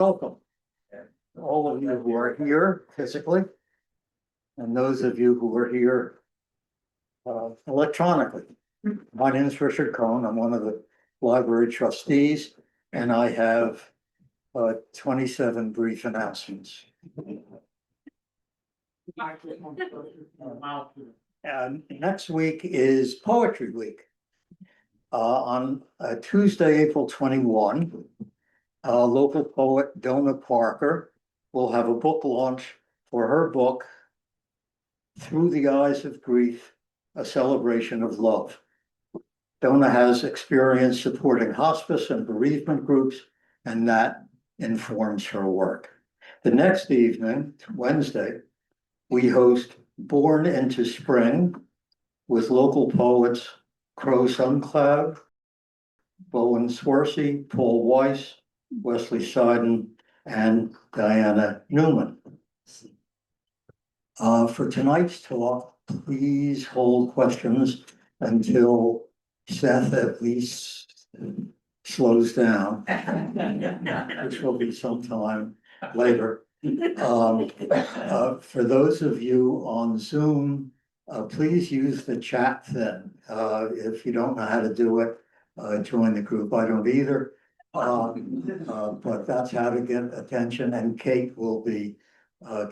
Welcome, all of you who are here physically, and those of you who are here electronically. My name is Richard Cohn. I'm one of the library trustees, and I have 27 brief announcements. And next week is Poetry Week. On Tuesday, April 21. Local poet Donna Parker will have a book launch for her book, Through the Eyes of Grief, A Celebration of Love. Donna has experience supporting hospice and bereavement groups, and that informs her work. The next evening, Wednesday, we host Born into Spring with local poets Crow Suncloud, Bowen Swersey, Paul Weiss, Wesley Seiden, and Diana Newman. For tonight's talk, please hold questions until Seth at least slows down, which will be sometime later. For those of you on Zoom, please use the chat thing. If you don't know how to do it, join the group. I don't either. But that's how to get attention, and Kate will be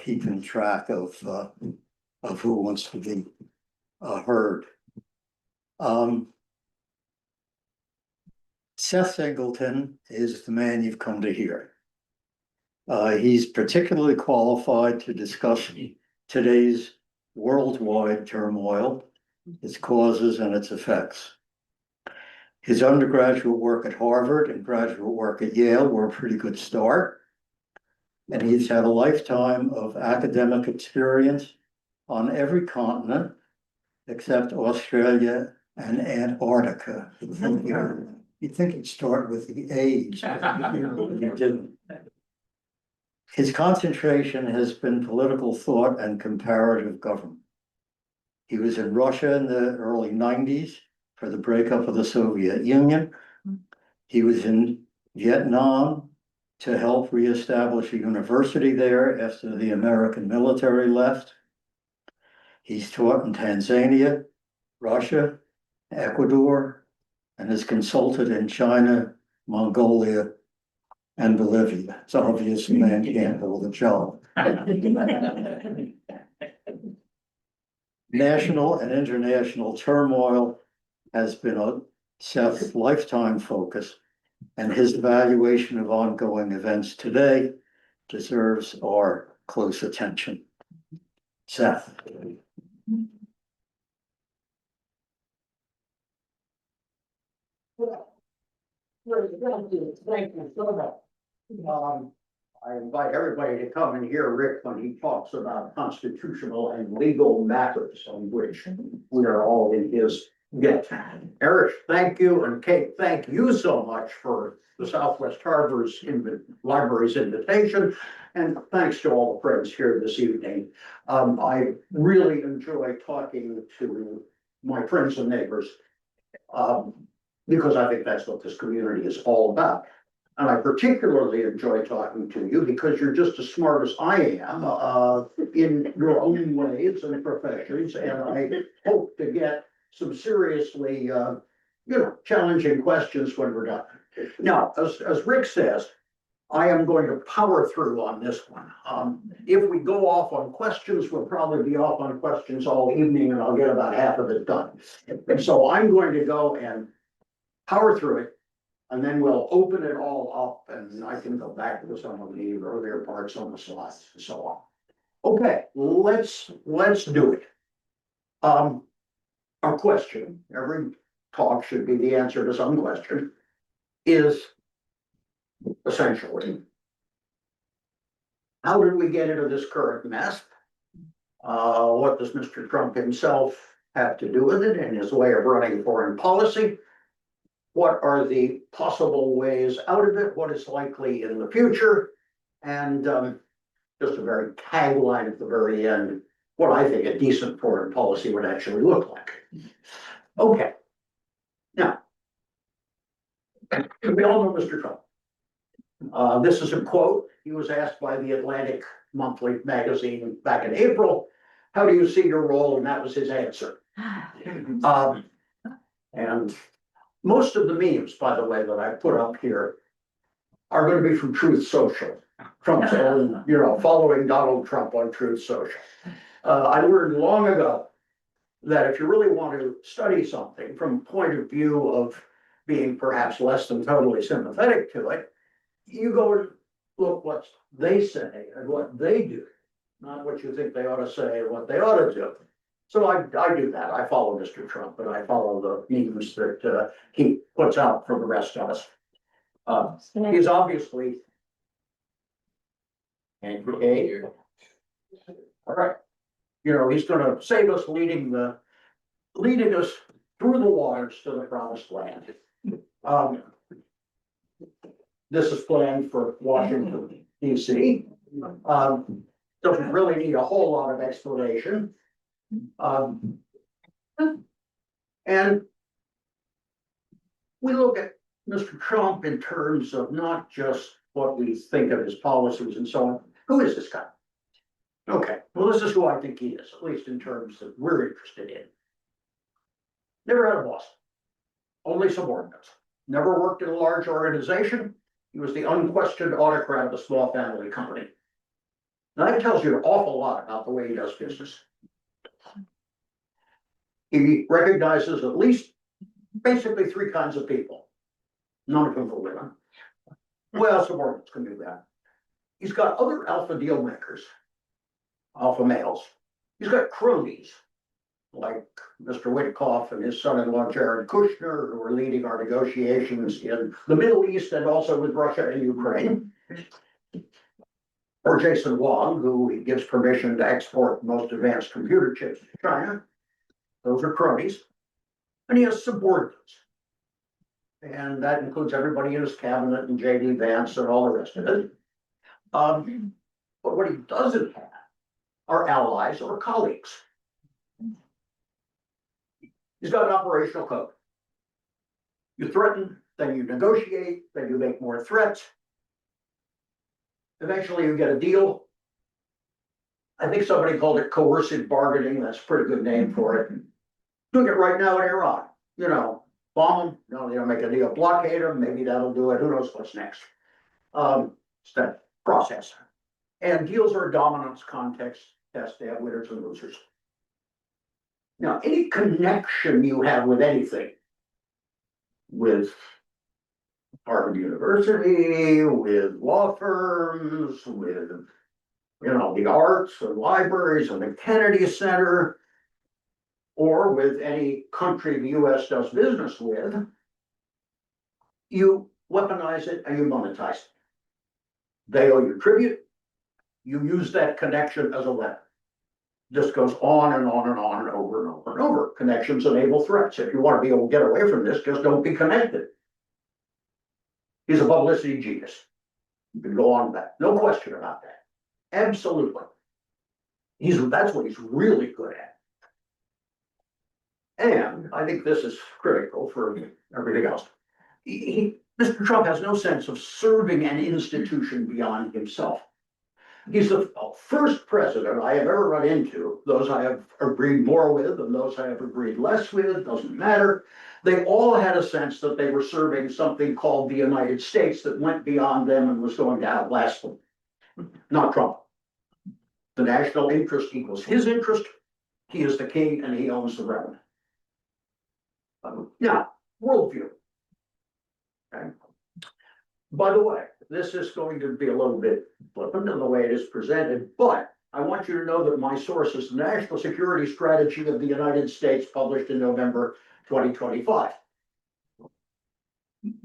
keeping track of who wants to be heard. Seth Singleton is the man you've come to hear. He's particularly qualified to discuss today's worldwide turmoil, its causes and its effects. His undergraduate work at Harvard and graduate work at Yale were a pretty good start. And he's had a lifetime of academic experience on every continent except Australia and Antarctica. You'd think he'd start with the age, but he didn't. His concentration has been political thought and comparative government. He was in Russia in the early 90s for the breakup of the Soviet Union. He was in Vietnam to help reestablish a university there after the American military left. He's taught in Tanzania, Russia, Ecuador, and has consulted in China, Mongolia, and Bolivia. It's obvious a man can't hold a job. National and international turmoil has been Seth's lifetime focus, and his evaluation of ongoing events today deserves our close attention. Seth. Thank you so much. I invite everybody to come and hear Rick when he talks about constitutional and legal matters on which we are all in his debt. Eric, thank you, and Kate, thank you so much for the Southwest Harbor's Library's invitation, and thanks to all the friends here this evening. I really enjoy talking to my friends and neighbors because I think that's what this community is all about. And I particularly enjoy talking to you because you're just as smart as I am in your own ways and professions. And I hope to get some seriously, challenging questions when we're done. Now, as Rick says, I am going to power through on this one. If we go off on questions, we'll probably be off on questions all evening and I'll get about half of it done. And so I'm going to go and power through it. And then we'll open it all up and I can go back to some of the earlier parts on the slides and so on. Okay, let's do it. Our question, every talk should be the answer to some question, is essentially, how did we get into this current mess? What does Mr. Trump himself have to do with it in his way of running foreign policy? What are the possible ways out of it? What is likely in the future? And just a very tagline at the very end, what I think a decent foreign policy would actually look like. Okay. Now, we all know Mr. Trump. This is a quote. He was asked by the Atlantic Monthly magazine back in April, how do you see your role? And that was his answer. And most of the memes, by the way, that I put up here are going to be from Truth Social. Trump's own, following Donald Trump on Truth Social. I learned long ago that if you really want to study something from a point of view of being perhaps less than totally sympathetic to it, you go and look what they say and what they do, not what you think they ought to say and what they ought to do. So I do that. I follow Mr. Trump, and I follow the memes that he puts out for the rest of us. He's obviously angry. All right. He's going to save us leading us through the waters to the promised land. This is planned for Washington, D.C. Doesn't really need a whole lot of explanation. And we look at Mr. Trump in terms of not just what we think of his policies and so on. Who is this guy? Okay, well, this is who I think he is, at least in terms that we're interested in. Never had a boss, only subordinates. Never worked in a large organization. He was the unquestioned autocrat of a small family company. Now, that tells you an awful lot about the way he does business. He recognizes at least basically three kinds of people. None of them are women. Well, subordinates can do that. He's got other alpha deal makers, alpha males. He's got cronies, like Mr. Witkoff and his son-in-law Jared Kushner, who are leading our negotiations in the Middle East and also with Russia and Ukraine. Or Jason Wong, who he gives permission to export most advanced computer chips to China. Those are cronies. And he has subordinates. And that includes everybody in his cabinet and J.D. Vance and all the rest of it. But what he doesn't have are allies or colleagues. He's got an operational code. You threaten, then you negotiate, then you make more threats. Eventually you get a deal. I think somebody called it coercive bargaining. That's a pretty good name for it. Doing it right now in Iran. Bomb them, no, they don't make a deal, blockade them, maybe that'll do it, who knows what's next. It's that process. And deals are a dominance context test, they have winners and losers. Now, any connection you have with anything, with Harvard University, with law firms, with, the arts and libraries and the Kennedy Center, or with any country the US does business with, you weaponize it and you monetize it. They owe you tribute. You use that connection as a weapon. This goes on and on and on and over and over and over. Connections enable threats. If you want to be able to get away from this, just don't be connected. He's a publicity genius. You can go on with that. No question about that. Absolutely. That's what he's really good at. And I think this is critical for everything else. Mr. Trump has no sense of serving an institution beyond himself. He's the first president I have ever run into, those I have agreed more with and those I have agreed less with, doesn't matter. They all had a sense that they were serving something called the United States that went beyond them and was going to outlast them. Not Trump. The national interest equals his interest. He is the king and he owns the realm. Now, worldview. Okay. By the way, this is going to be a little bit flippant in the way it is presented, but I want you to know that my source is the National Security Strategy of the United States, published in November 2025.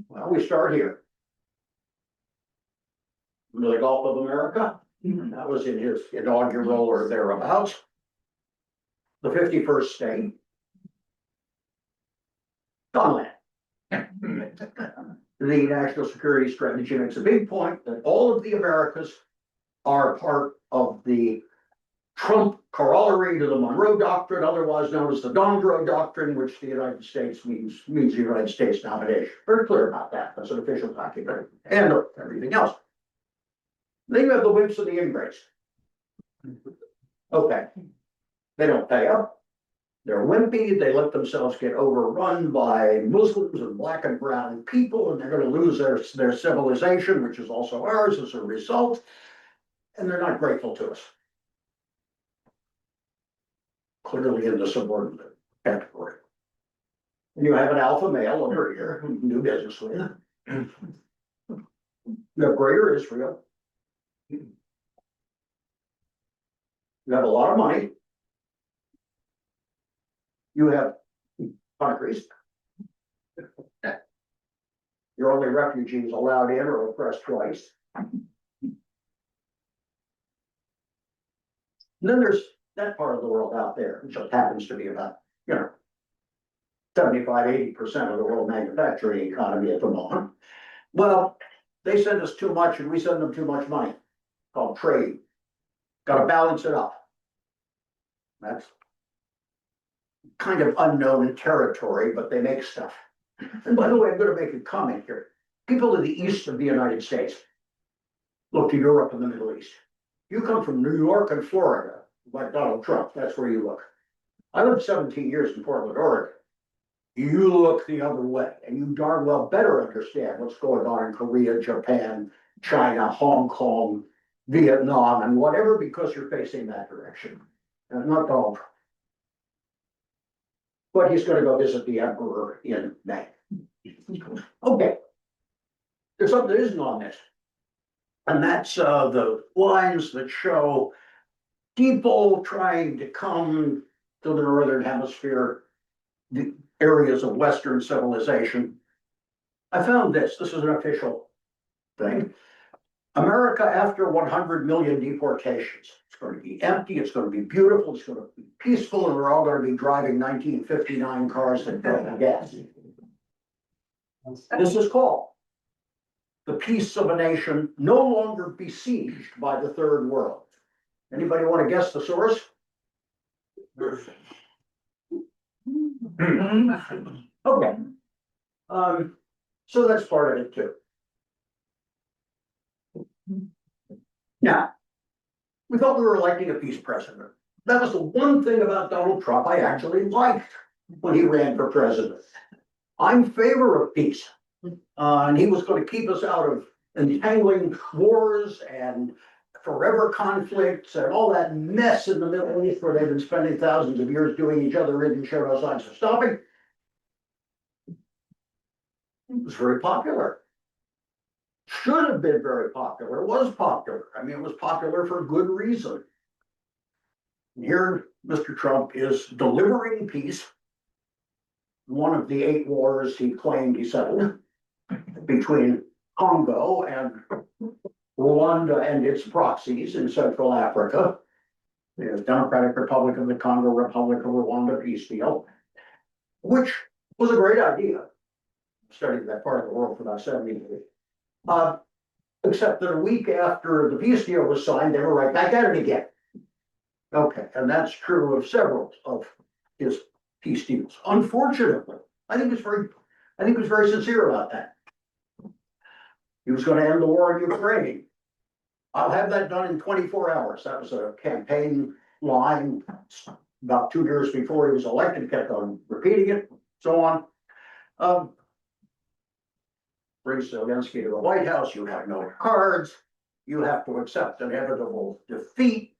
Well, we start here. The Gulf of America, that was in his inaugural or thereabouts. The 51st state. Gunland. The national security strategy makes a big point that all of the Americas are part of the Trump corollary to the Monroe Doctrine, otherwise known as the Dondro Doctrine, which the United States means the United States domination. Very clear about that. That's an official document, and everything else. Then you have the wimps and the ingrates. Okay, they don't pay up. They're wimpy. They let themselves get overrun by Muslims and black and brown people, and they're going to lose their civilization, which is also ours, as a result. And they're not grateful to us. Clearly in the subordinate category. And you have an alpha male over here who you can do business with. You have greater Israel. You have a lot of money. You have countries. You're only refugees allowed in or oppressed twice. And then there's that part of the world out there, which just happens to be about, 75–80% of the world manufacturing economy at the moment. Well, they send us too much and we send them too much money, called trade. Got to balance it up. That's kind of unknown territory, but they make stuff. And by the way, I'm going to make a comment here. People in the east of the United States look to Europe and the Middle East. You come from New York and Florida, like Donald Trump, that's where you look. I lived 17 years in Portland, Oregon. You look the other way, and you darn well better understand what's going on in Korea, Japan, China, Hong Kong, Vietnam, and whatever, because you're facing that direction. And not Donald Trump. But he's going to go visit the emperor in May. Okay. There's something that isn't on this. And that's the lines that show people trying to come to the northern hemisphere, the areas of Western civilization. I found this is an official thing. America after 100 million deportations. It's going to be empty, it's going to be beautiful, it's going to be peaceful, and we're all going to be driving 1959 cars that burn gas. This is called the peace of a nation no longer besieged by the third world. Anybody want to guess the source? Okay. So that's part of it too. Now, we thought we were electing a peace president. That was the one thing about Donald Trump I actually liked when he ran for president. I'm in favor of peace. And he was going to keep us out of entangling wars and forever conflicts and all that mess in the Middle East where they've been spending thousands of years doing each other in and show no signs of stopping. It was very popular. Should have been very popular. It was popular. I mean, it was popular for good reason. And here, Mr. Trump is delivering peace. One of the 8 wars he claimed he settled between Congo and Rwanda and its proxies in Central Africa. The Democratic Republic of the Congo, Republic of Rwanda peace deal, which was a great idea. Studied that part of the world for about 70 years. Except that a week after the peace deal was signed, they were right back at it again. Okay, and that's true of several of his peace deals. Unfortunately, I think he was very sincere about that. He was going to end the war in Ukraine. I'll have that done in 24 hours. That was a campaign line about 2 years before he was elected, kept on repeating it, so on. Brings Zelensky to the White House, you have no cards, you have to accept inevitable defeat.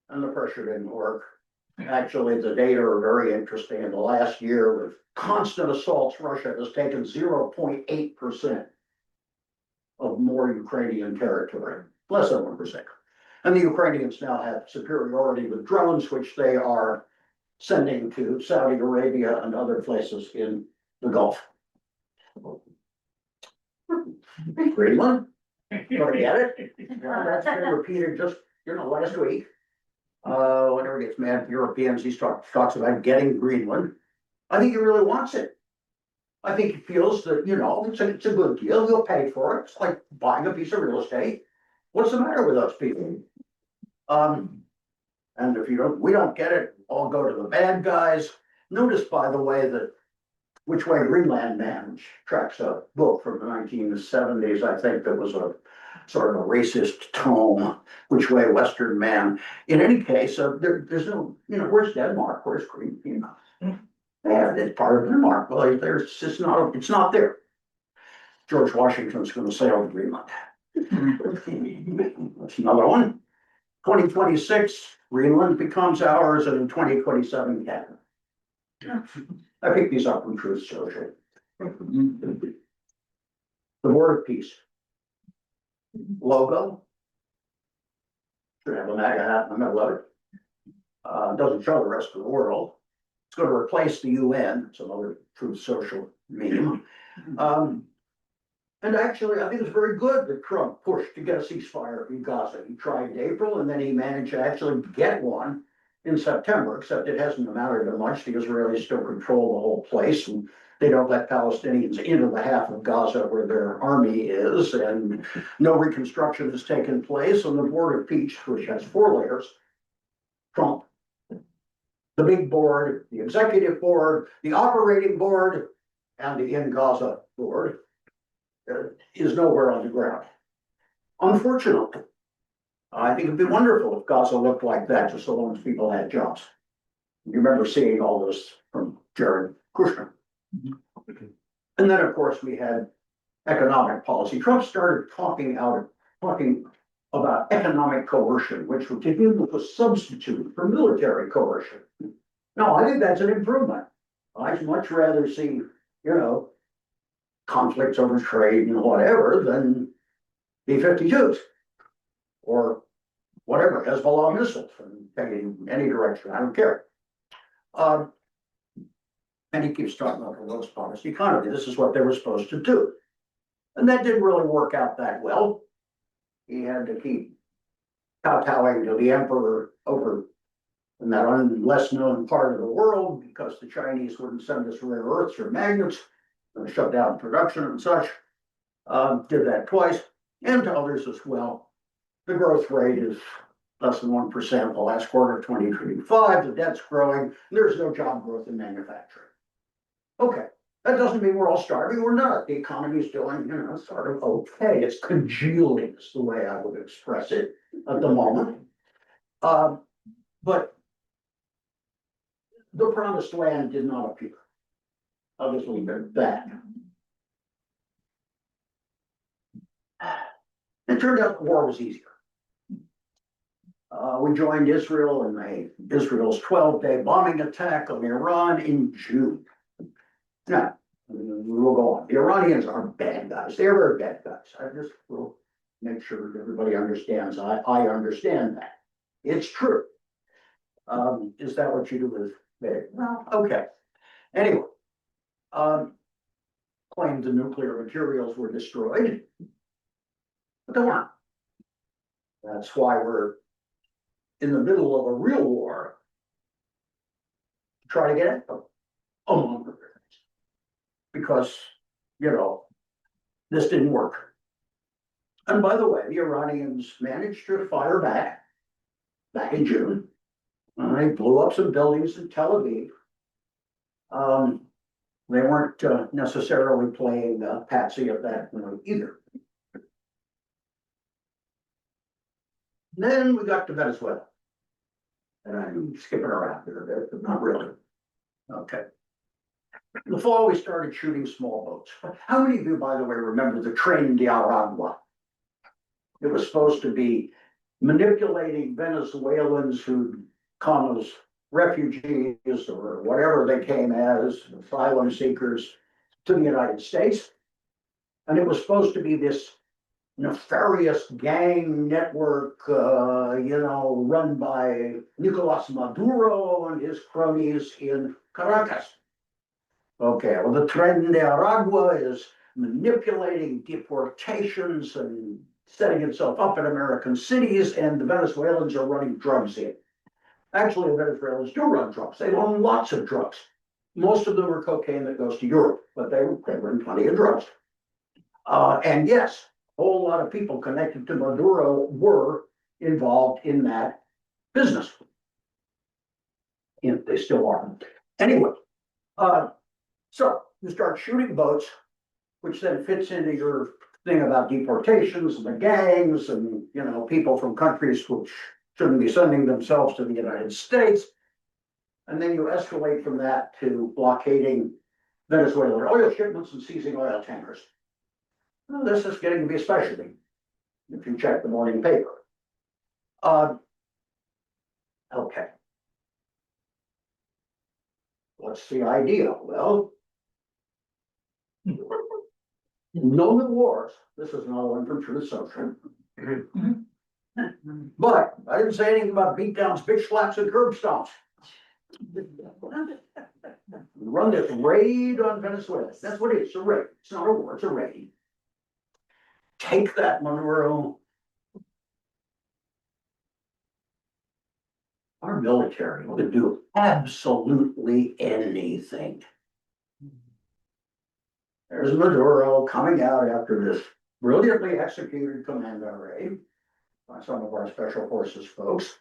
And the pressure didn't work. Actually, the data are very interesting. In the last year, with constant assaults, Russia has taken 0.8% of more Ukrainian territory, less than 1%. And the Ukrainians now have superiority with drones, which they are sending to Saudi Arabia and other places in the Gulf. Greenland, forget it. That's been repeated just, last week. Whenever he gets mad at Europeans, he talks about getting Greenland. I think he really wants it. I think he feels that, it's a good deal. He'll pay for it. It's like buying a piece of real estate. What's the matter with those people? And if we don't get it, all go to the bad guys. Notice, by the way, that Which Way Greenland Man, which tracks a book from the 1970s, I think that was a sort of a racist tome, Which Way Western Man. In any case, there's no, where's Denmark? Where's Green? Yeah, it's part of Denmark. Well, it's not there. George Washington's going to sail to Greenland. That's another one. 2026, Greenland becomes ours, and in 2027, Canada. I picked these up from Truth Social. The Word of Peace. Logo. Should have a MAGA hat in the middle of it. Doesn't show the rest of the world. It's going to replace the UN. It's another Truth Social meme. And actually, I think it's very good that Trump pushed to get a ceasefire in Gaza. He tried in April, and then he managed to actually get one in September, except it hasn't amounted to much. The Israelis still control the whole place, and they don't let Palestinians into the half of Gaza where their army is, and no reconstruction has taken place. And the Board of Peace, which has 4 layers, Trump, the big board, the executive board, the operating board, and the in Gaza board, is nowhere on the ground. Unfortunately, I think it'd be wonderful if Gaza looked like that, just so long as people had jobs. You remember seeing all this from Jared Kushner. And then, of course, we had economic policy. Trump started talking about economic coercion, which to him was a substitute for military coercion. No, I think that's an improvement. I'd much rather see, conflicts over trade and whatever than B-52s or whatever, Hezbollah missiles and taking any direction. I don't care. And he keeps talking about the world's poorest economy. This is what they were supposed to do. And that didn't really work out that well. He had to keep kowtowing to the emperor over in that less known part of the world because the Chinese wouldn't send us rare earths or magnets. Shut down production and such. Did that twice, and to others as well. The growth rate is less than 1% the last quarter of 2025. The debt's growing. There's no job growth in manufacturing. Okay, that doesn't mean we're all starving. We're not. The economy is doing, sort of okay. It's congealing, is the way I would express it at the moment. But the promised land did not appear. I'll just leave it at that. It turned out the war was easier. We joined Israel in Israel's 12-day bombing attack on Iran in June. Now, we'll go on. The Iranians are bad guys. They're very bad guys. I just will make sure that everybody understands. I understand that. It's true. Is that what you do with it? Well, okay. Anyway. Claimed the nuclear materials were destroyed, but they weren't. That's why we're in the middle of a real war to try to get at them, among other things. Because, this didn't work. And by the way, the Iranians managed to fire back in June. They blew up some buildings in Tel Aviv. They weren't necessarily playing patsy at that point either. Then we got to Venezuela. And I'm skipping around here a bit, but not really. Okay. In the fall, we started shooting small boats. How many of you, by the way, remember the Tren de Aragua? It was supposed to be manipulating Venezuelans who'd come as refugees or whatever they came as, asylum seekers, to the United States. And it was supposed to be this nefarious gang network, run by Nicolas Maduro and his cronies in Caracas. Okay, well, the Tren de Aragua is manipulating deportations and setting itself up in American cities, and the Venezuelans are running drugs in. Actually, the Venezuelans do run drugs. They own lots of drugs. Most of them are cocaine that goes to Europe, but they run plenty of drugs. And yes, a whole lot of people connected to Maduro were involved in that business. And they still are. Anyway, so you start shooting boats, which then fits into your thing about deportations and the gangs and, you know, people from countries which shouldn't be sending themselves to the United States. And then you escalate from that to blockading Venezuelan oil shipments and seizing oil tankers. Well, this is getting to be a specialty if you check the morning paper. Okay. What's the idea? Well, none of the wars, this is another one from Truth Social. But I didn't say anything about beatdowns, bitch slaps, and curb stomps. Run this raid on Venezuela. That's what it is, a raid. It's not a war, it's a raid. Take that Monroe. Our military would do absolutely anything. There's Maduro coming out after this brilliantly executed commando raid by some of our special forces folks.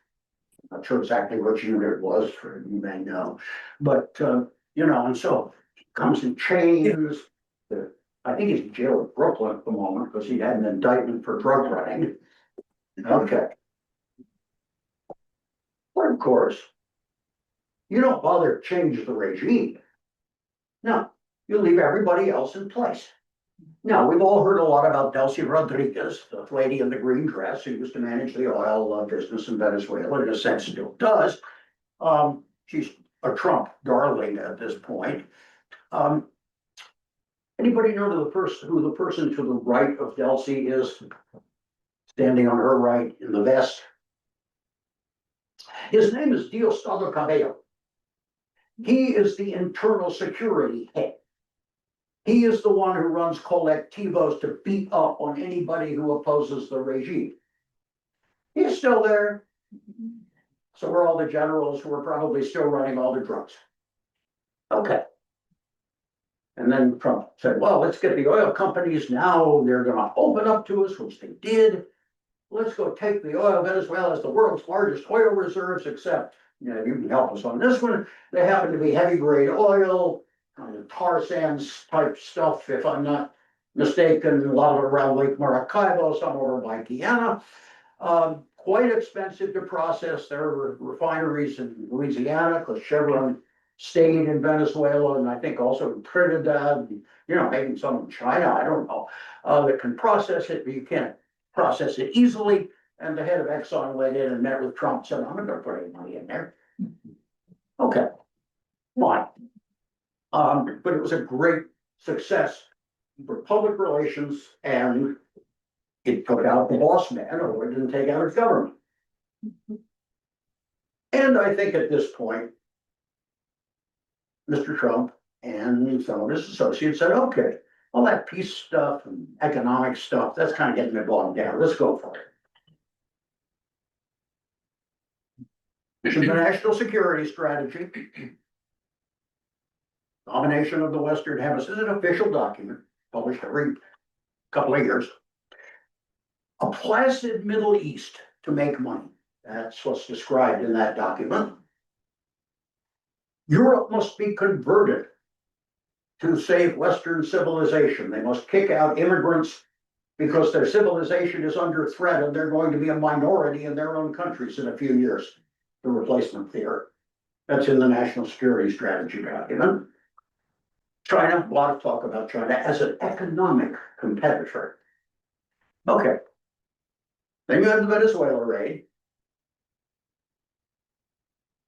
Not sure exactly which unit it was, for you may know, but you know, and so he comes in chains. I think he's in jail in Brooklyn at the moment because he had an indictment for drug running. Okay. But of course, you don't bother to change the regime. No, you leave everybody else in place. Now, we've all heard a lot about Delcy Rodriguez, the lady in the green dress who used to manage the oil business in Venezuela, in a sense still does. She's a Trump darling at this point. Anybody know who the person to the right of Delcy is? Standing on her right in the vest. His name is Diosdado Cabello. He is the internal security head. He is the one who runs colectivos to beat up on anybody who opposes the regime. He's still there. So are all the generals who are probably still running all the drugs. Okay. And then Trump said, well, let's get the oil companies now. They're going to open up to us, which they did. Let's go take the oil. Venezuela is the world's largest oil reserves, except, you know, you can help us on this one. They happen to be heavy grade oil, kind of tar sands type stuff, if I'm not mistaken. A lot of it around Lake Maracaibo, some over by Guyana. Quite expensive to process. There are refineries in Louisiana because Chevron stayed in Venezuela, and I think also in Trinidad, you know, maybe some in China, I don't know, that can process it, but you can't process it easily. And the head of Exxon went in and met with Trump and said, I'm not going to put any money in there. Okay, fine. But it was a great success for public relations, and it took out the boss man, or it didn't take out his government. And I think at this point, Mr. Trump and some of his associates said, okay, all that peace stuff and economic stuff, that's kind of getting me bogged down. Let's go for it. The national security strategy, domination of the Western Hemisphere, is an official document published every couple of years. A placid Middle East to make money. That's what's described in that document. Europe must be converted to save Western civilization. They must kick out immigrants because their civilization is under threat and they're going to be a minority in their own countries in a few years. The replacement theory. That's in the national security strategy document. China, a lot of talk about China as an economic competitor. Okay. Then you have the Venezuela raid.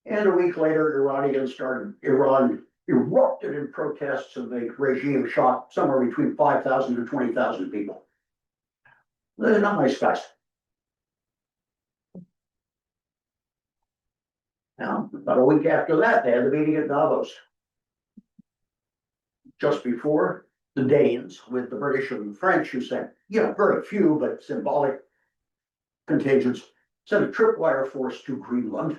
And a week later, Iran erupted in protests, and the regime shot somewhere between 5,000 and 20,000 people. They're not nice guys. Now, about a week after that, they had the meeting at Davos. Just before, the Danes, with the British and the French, who sent, you know, very few, but symbolic contingents, sent a tripwire force to Greenland.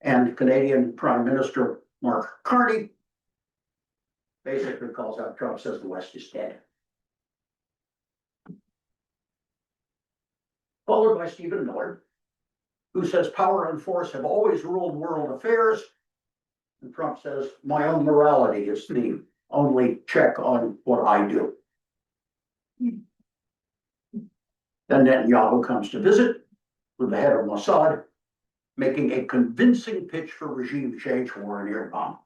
And Canadian Prime Minister Mark Carney basically calls out Trump, says the West is dead. followed by Stephen Miller, who says power and force have always ruled world affairs. And Trump says, my own morality is the only check on what I do. Then Netanyahu comes to visit with the head of Mossad, making a convincing pitch for regime change war in Iran.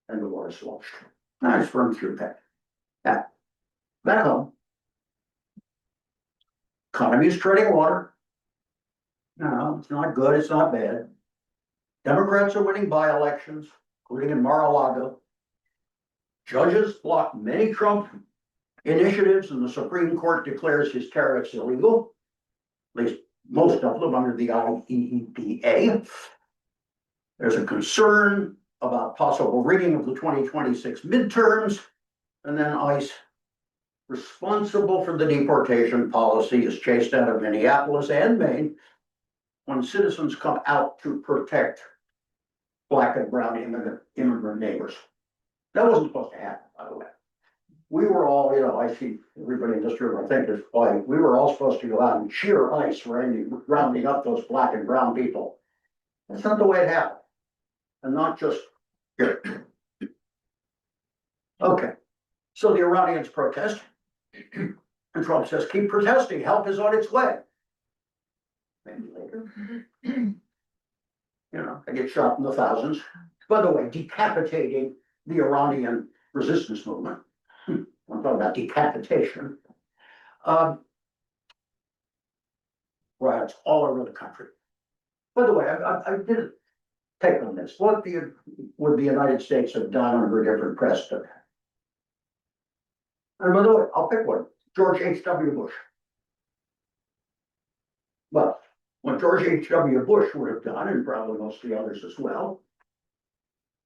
And the war is launched. I just run through that. Now, back home, economy is treading water. No, it's not good, it's not bad. Democrats are winning by-elections, including in Mar-a-Lago. Judges block many Trump initiatives, and the Supreme Court declares his tariffs illegal, at least most of them under the IEEPA. There's a concern about possible rigging of the 2026 midterms, and then ICE, responsible for the deportation policy, is chased out of Minneapolis and Maine when citizens come out to protect Black and brown immigrant neighbors. That wasn't supposed to happen, by the way. We were all, I see everybody in this room, I think is white. We were all supposed to go out and cheer ICE rounding up those Black and brown people. That's not the way it happened. And not just here. Okay, so the Iranians protest, and Trump says, keep protesting, help is on its way. Maybe later. They get shot in the thousands. By the way, decapitating the Iranian resistance movement. I'm talking about decapitation. Riots all over the country. By the way, I did take on this. What would the United States have done under a different precedent? And by the way, I'll pick one. George H.W. Bush. Well, what George H.W. Bush would have done, and probably most of the others as well,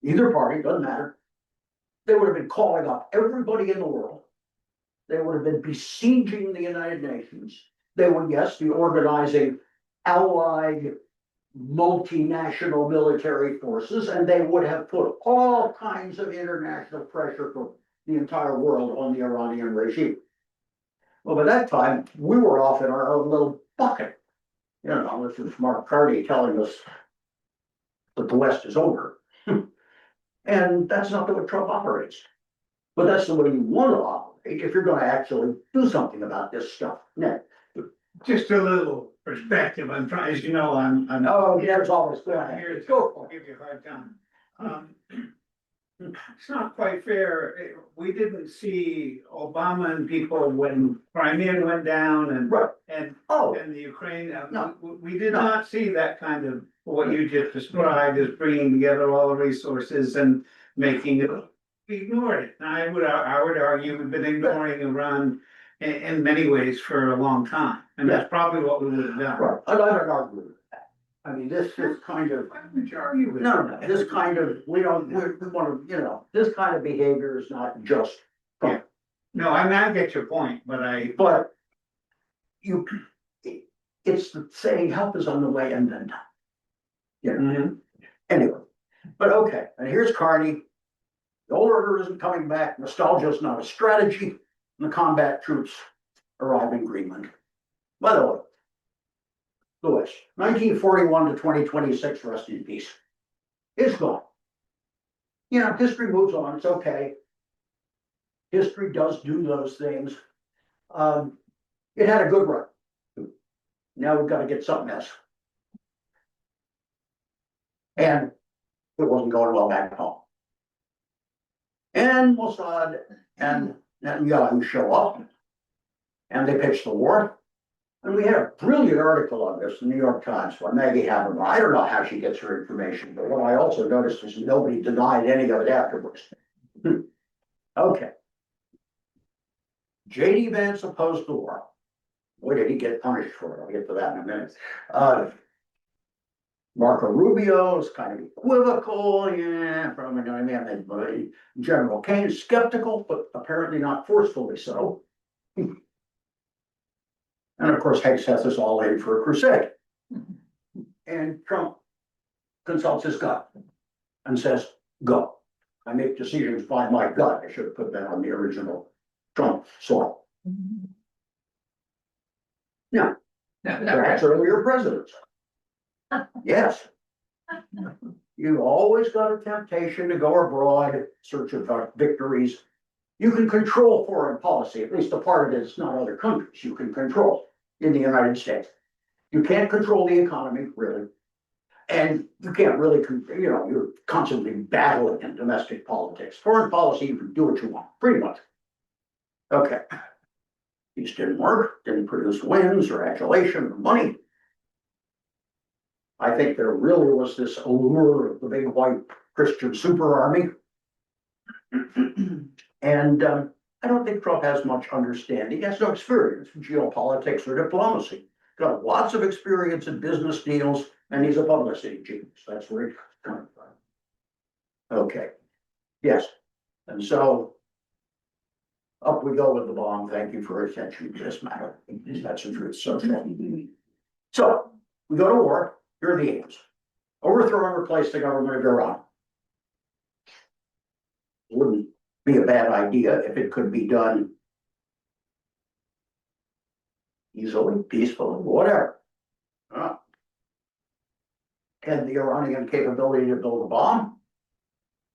either party, doesn't matter, they would have been calling up everybody in the world. They would have been besieging the United Nations. They would, yes, be organizing allied multinational military forces, and they would have put all kinds of international pressure from the entire world on the Iranian regime. Well, by that time, we were off in our own little bucket. This is Mark Carney telling us that the West is over. And that's not the way Trump operates. But that's the way you want to operate if you're going to actually do something about this stuff. Now, Just a little perspective. I'm trying, as you know, I'm. oh, yeah, it's always good. Here to Go for it. give you a hard time. It's not quite fair. We didn't see Obama and people when Crimea went down and Right. and Oh, and the Ukraine. No. We did No. not see that kind of what you just described as bringing together all the resources and making it. We ignored it. I would argue we've been ignoring Iran in many ways for a long time, and that's probably what we would have done. right. I don't argue with that. I mean, this kind of, Why would you argue with no, that? this kind of, we want to, this kind of behavior is not just. Yeah. No, I get your point, but But it's the saying help is on the way and then done. Anyway, but okay, and here's Carney. The old order isn't coming back. Nostalgia is not a strategy. And the combat troops arrive in Greenland. By the way, Lewis, 1941 to 2026, rest in peace. It's gone. History moves on. It's okay. History does do those things. It had a good run. Now we've got to get something else. And it wasn't going well back home. And Mossad and Netanyahu show up and they pitch the war. And we had a brilliant article on this in the New York Times by Maggie Habermas. I don't know how she gets her information, but what I also noticed is nobody denied any of it afterwards. Okay. J.D. Vance opposed the war. Boy, did he get punished for it. I'll get to that in a minute. Marco Rubio is kind of equivocal, General Kane skeptical, but apparently not forcefully so. And of course, Seth is all in for a crusade. And Trump consults his gut and says, go. I make decisions by my gut. I should have put that on the original Trump slide. No. No, Perhaps earlier presidents. Yes. You always got a temptation to go abroad, in search of victories. You can control foreign policy, at least a part of it is not other countries, you can control in the United States. You can't control the economy, really. And you can't really, you're constantly battling in domestic politics. Foreign policy, you can do what you want, pretty much. Okay. These didn't work, didn't produce wins or adulation or money. I think there really was this allure of the big white Christian super army. And I don't think Trump has much understanding. He has no experience in geopolitics or diplomacy. Got lots of experience in business deals, and he's a publicity genius. That's where he's coming from. Okay. Yes. And so up we go with the bomb. Thank you for attention to this matter. That's the truth. So we go to war. Here are the aims. Overthrow and replace the government of Iran. Wouldn't be a bad idea if it could be done easily, peacefully, whatever. And the Iranian capability to build a bomb,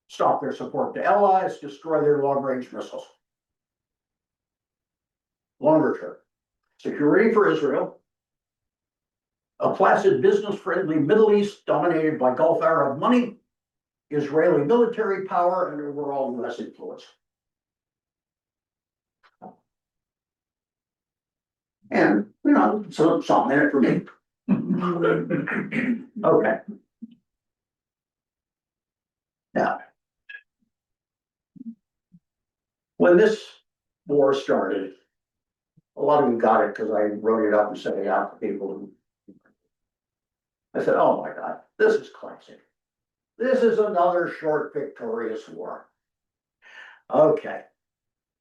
stop their support to allies, destroy their long-range missiles. Longer term, security for Israel, a placid, business-friendly Middle East dominated by Gulf Arab money, Israeli military power, and overall US influence. And, so something in it for me. Okay. Now, when this war started, a lot of you got it because I wrote it up and sent it out to people. I said, oh my God, this is classic. This is another short, victorious war. Okay.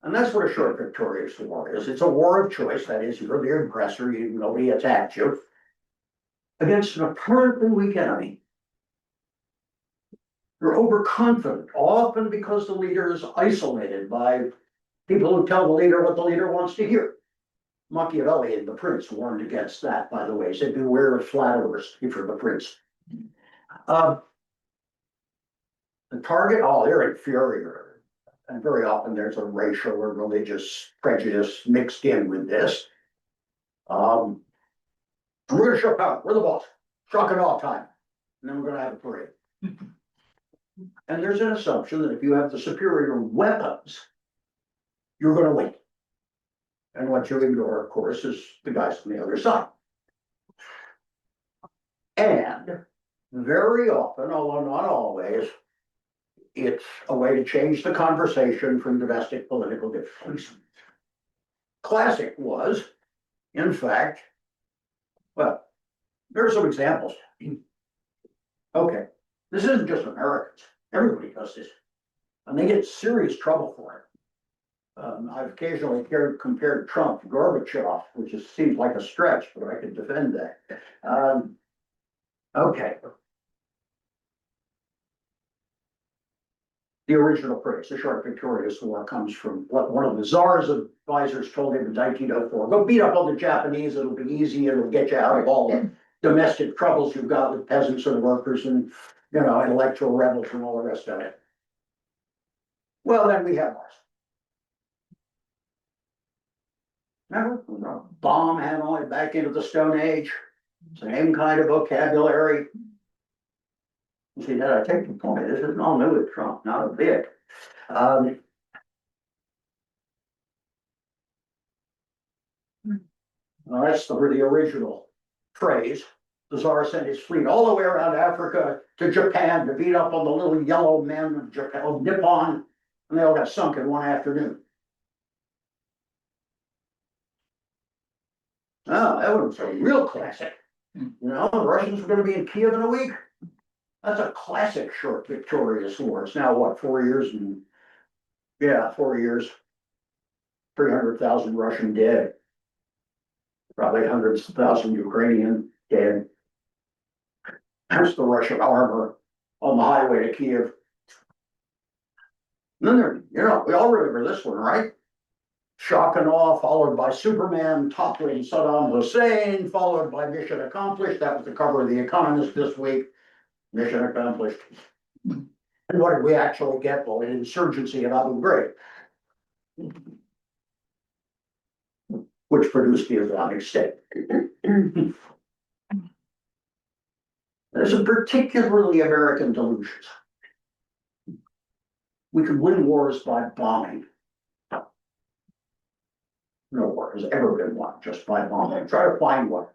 And that's what a short, victorious war is. It's a war of choice. That is, you're the aggressor, nobody attacked you, against an apparently weak enemy. You're overconfident, often because the leader is isolated by people who tell the leader what the leader wants to hear. Machiavelli and the Prince warned against that, by the way. He said, beware of flatterers if you're the Prince. The target, they're inferior. And very often there's a racial or religious prejudice mixed in with this. We're gonna show power, we're the boss, shock and awe time. And then we're gonna have a parade. And there's an assumption that if you have the superior weapons, you're gonna win. And what you ignore, of course, is the guys on the other side. And very often, although not always, it's a way to change the conversation from domestic political difficulties. Classic was, in fact, well, there are some examples. Okay, this isn't just Americans. Everybody does this. And they get serious trouble for it. I've occasionally compared Trump to Gorbachev, which seems like a stretch, but I could defend that. Okay. The original phrase, the short, victorious war, comes from what one of the Tsar's advisors told him in 1904. Go beat up on the Japanese, it'll be easy, it'll get you out of all the domestic troubles you've got with peasants and workers and, intellectual rebels and all the rest of it. Well, then we have ours. Remember, bomb Hanoi back into the Stone Age, same kind of vocabulary. You see, that I take the point. This is all new with Trump, not a bit. Well, that's the original phrase. The Tsar sent his fleet all the way around Africa to Japan to beat up on the little yellow men of Japan, of Nippon, and they all got sunk in one afternoon. Oh, that was a real classic. The Russians were going to be in Kiev in a week. That's a classic short, victorious war. It's now what, 4 years? 4 years. 300,000 Russian dead. Probably hundreds of thousands Ukrainian dead. There's the Russian armor on the highway to Kiev. And then we all remember this one, right? shock and awe, followed by Superman toppling Saddam Hussein, followed by mission accomplished. That was the cover of The Economist this week. Mission accomplished. And what did we actually get? Well, an insurgency in Abu Ghraib, which produced the Islamic State. There's a particularly American delusion. We could win wars by bombing. No war has ever been won just by bombing. Try to find one.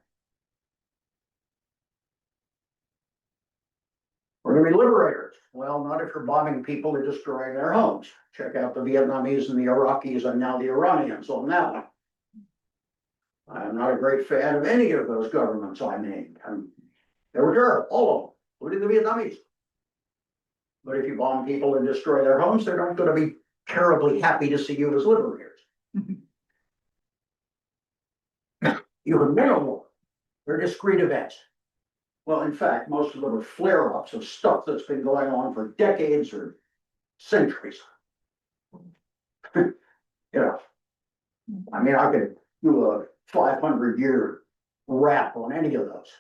We're going to be liberators. Well, not if you're bombing people and destroying their homes. Check out the Vietnamese and the Iraqis and now the Iranians on that one. I'm not a great fan of any of those governments I named. They were terrible, all of them, including the Vietnamese. But if you bomb people and destroy their homes, they're not going to be terribly happy to see you as liberators. You can win a war. They're discrete events. Well, in fact, most of them are flare-ups of stuff that's been going on for decades or centuries. You know, I mean, I could do a 500-year rap on any of those.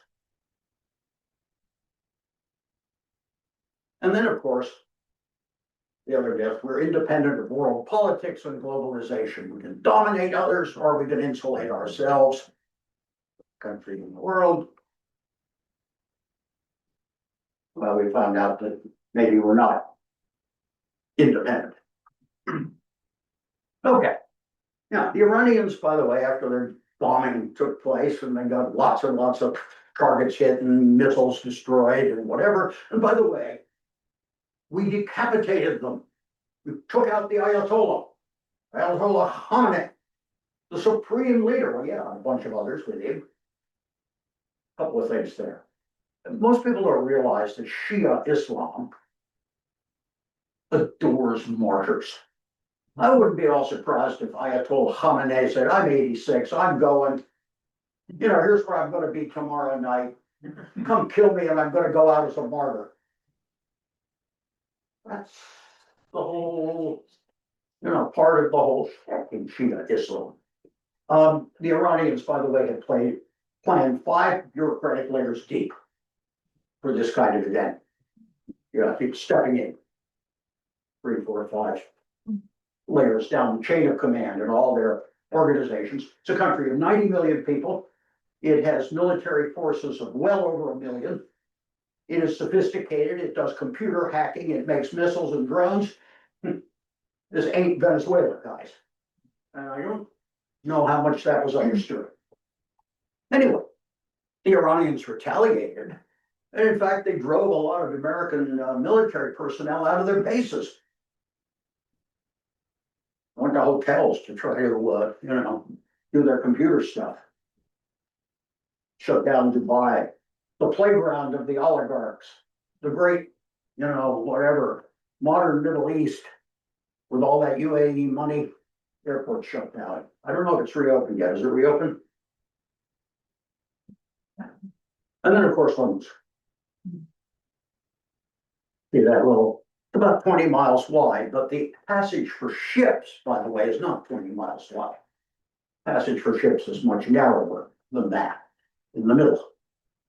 And then, of course, the other death, we're independent of world politics and globalization. We can dominate others or we can insulate ourselves, country in the world. Well, we found out that maybe we're not independent. Okay. Now, the Iranians, by the way, after their bombing took place and they got lots and lots of targets hit and missiles destroyed and whatever. And by the way, we decapitated them. We took out the Ayatollah Khamenei, the supreme leader. Well, yeah, and a bunch of others with him. A couple of things there. Most people don't realize that Shia Islam adores martyrs. I wouldn't be all surprised if Ayatollah Khamenei said, I'm 86, I'm going, you know, here's where I'm going to be tomorrow night. Come kill me and I'm going to go out as a martyr. That's the whole, you know, part of the whole in Shia Islam. The Iranians, by the way, had planned 5 bureaucratic layers deep for this kind of event. You know, people stepping in 3, 4, 5 layers down the chain of command and all their organizations. It's a country of 90 million people. It has military forces of well over 1 million. It is sophisticated. It does computer hacking. It makes missiles and drones. This ain't Venezuela, guys. And I don't know how much that was understood. Anyway, the Iranians retaliated. And in fact, they drove a lot of American military personnel out of their bases. Went to hotels to try to, you know, do their computer stuff. Shut down Dubai, the playground of the oligarchs, the great, you know, whatever, modern Middle East with all that UAE money, airport shut down. I don't know if it's reopened yet. Is it reopened? And then, of course, Hormuz. See that little, about 20 miles wide, but the passage for ships, by the way, is not 20 miles wide. Passage for ships is much narrower than that in the middle.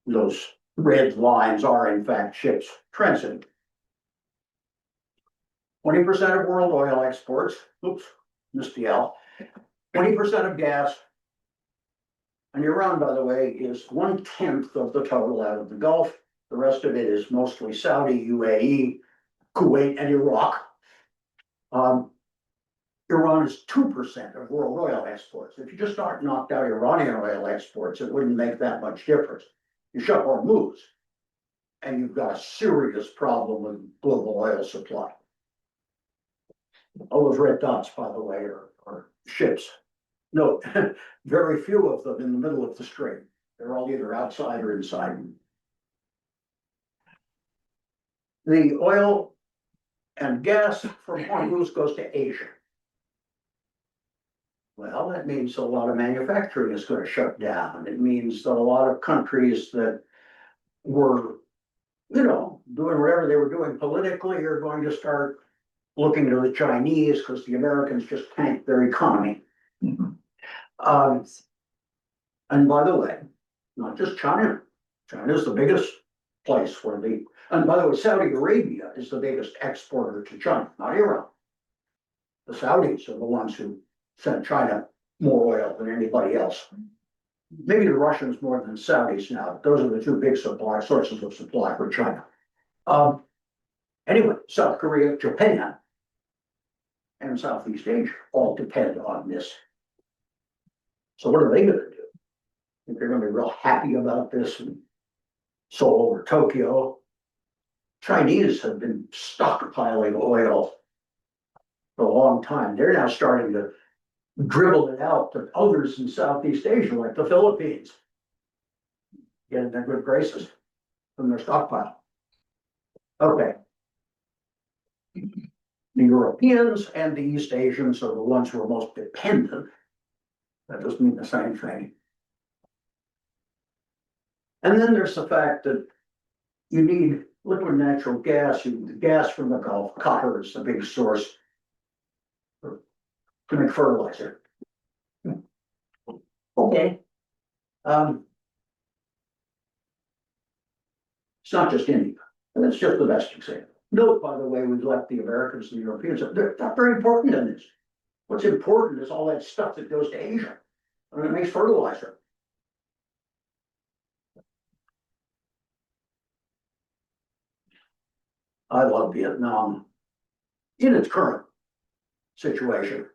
Those red lines are, in fact, ships transiting. 20% of world oil exports, oops, missed the L, 20% of gas. And Iran, by the way, is 1/10 of the total out of the Gulf. The rest of it is mostly Saudi, UAE, Kuwait, and Iraq. Iran is 2% of world oil exports. If you just knocked out Iranian oil exports, it wouldn't make that much difference. You shut Hormuz, and you've got a serious problem with global oil supply. All those red dots, by the way, are ships. No, very few of them in the middle of the strait. They're all either outside or inside. The oil and gas from Hormuz goes to Asia. Well, that means a lot of manufacturing is going to shut down. It means that a lot of countries that were, you know, doing whatever they were doing politically are going to start looking to the Chinese because the Americans just tanked their economy. Um, and by the way, not just China. China is the biggest place where and by the way, Saudi Arabia is the biggest exporter to China, not Iran. The Saudis are the ones who send China more oil than anybody else. Maybe the Russians more than Saudis now. Those are the two big sources of supply for China. Anyway, South Korea, Japan, and Southeast Asia all depend on this. So what are they going to do? Think they're going to be real happy about this in Seoul or Tokyo? Chinese have been stockpiling oil for a long time. They're now starting to dribble it out to others in Southeast Asia, like the Philippines, get in their good graces from their stockpile. Okay. The Europeans and the East Asians are the ones who are most dependent. That doesn't mean the same thing. And then there's the fact that you need liquid natural gas. The gas from the Gulf, copper is the big source to make fertilizer. Okay. It's not just India, and it's just the best example. Note, by the way, we've left the Americans and the Europeans. They're not very important in this. What's important is all that stuff that goes to Asia, and it makes fertilizer. I love Vietnam in its current situation.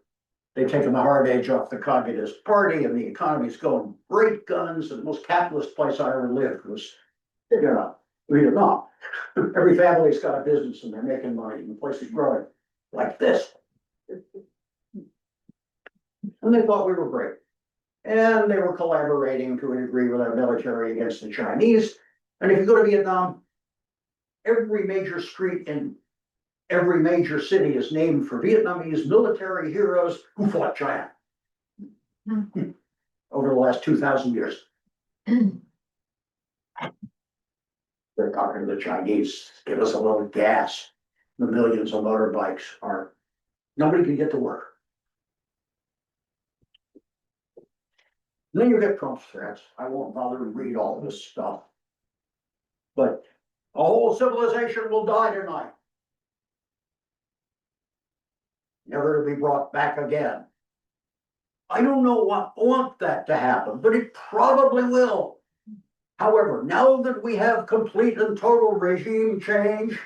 They've taken the hard edge off the Communist Party, and the economy's going great guns. And the most capitalist place I ever lived was, Vietnam. Every family's got a business and they're making money, and the place is growing like this. And they thought we were great. And they were collaborating to a degree with our military against the Chinese. And if you go to Vietnam, every major street in every major city is named for Vietnamese military heroes who fought China over the last 2,000 years. They're talking to the Chinese, give us a little gas. The millions of motorbikes are, nobody can get to work. Then you get Trump's threats. I won't bother to read all this stuff. But a whole civilization will die tonight, never to be brought back again. I don't know what want that to happen, but it probably will. However, now that we have complete and total regime change,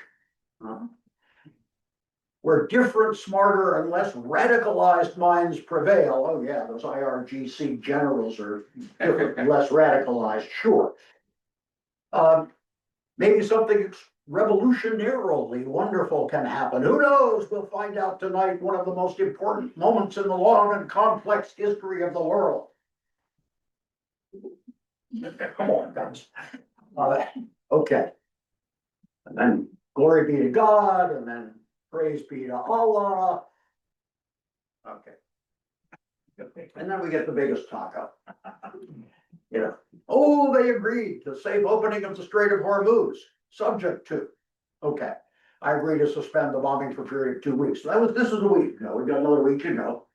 where different, smarter, and less radicalized minds prevail. Oh yeah, those IRGC generals are different, less radicalized, sure. Maybe something revolutionarily wonderful can happen. Who knows? We'll find out tonight. One of the most important moments in the long and complex history of the world. Come on, guys. Okay. And then glory be to God, and then praise be to Allah. Okay. And then we get the biggest taco. Oh, they agreed to safe opening of the Strait of Hormuz, subject to. Okay. I agree to suspend the bombing for a period of 2 weeks. This is a week. No, we've got another week to go.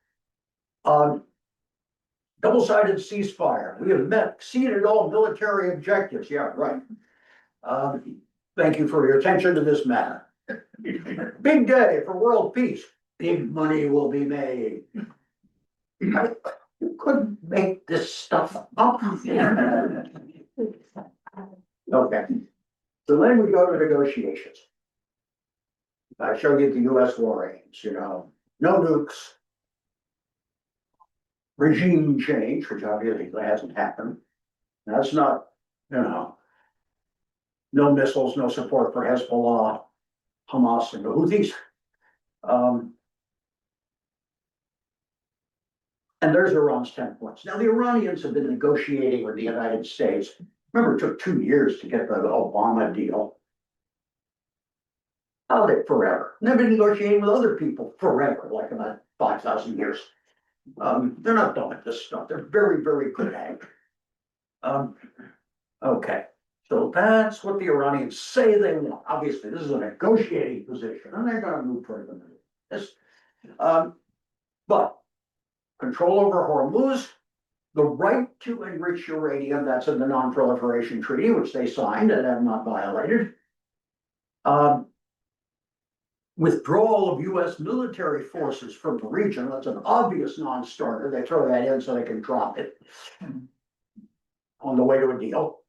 Double-sided ceasefire. We have exceeded all military objectives. Yeah, right. Thank you for your attention to this matter. Big day for world peace. Big money will be made. You couldn't make this stuff up. Okay. So then we go to negotiations. I show you the US war aims, no nukes. Regime change, which obviously hasn't happened. That's not, no missiles, no support for Hezbollah, Hamas, and the Houthis. And there's Iran's 10 points. Now, the Iranians have been negotiating with the United States. Remember, it took 2 years to get the Obama deal. Held it forever. And they've been negotiating with other people forever, like about 5,000 years. They're not done with this stuff. They're very, very good at it. Okay. So that's what the Iranians say they want. Obviously, this is a negotiating position, and they're going to move further than this. But control over Hormuz, the right to enrich uranium, that's in the Non-Proliferation Treaty, which they signed and have not violated. Withdrawal of US military forces from the region, that's an obvious non-starter. They throw that in so they can drop it on the way to a deal.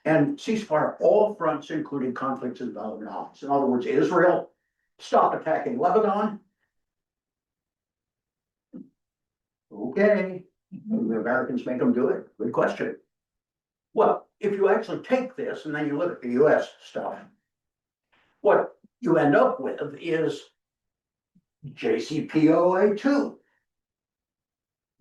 And ceasefire all fronts, including conflicts involving Hamas. In other words, Israel, stop attacking Lebanon. Okay, the Americans make them do it. Good question. Well, if you actually take this and then you look at the US stuff, what you end up with is JCPOA 2.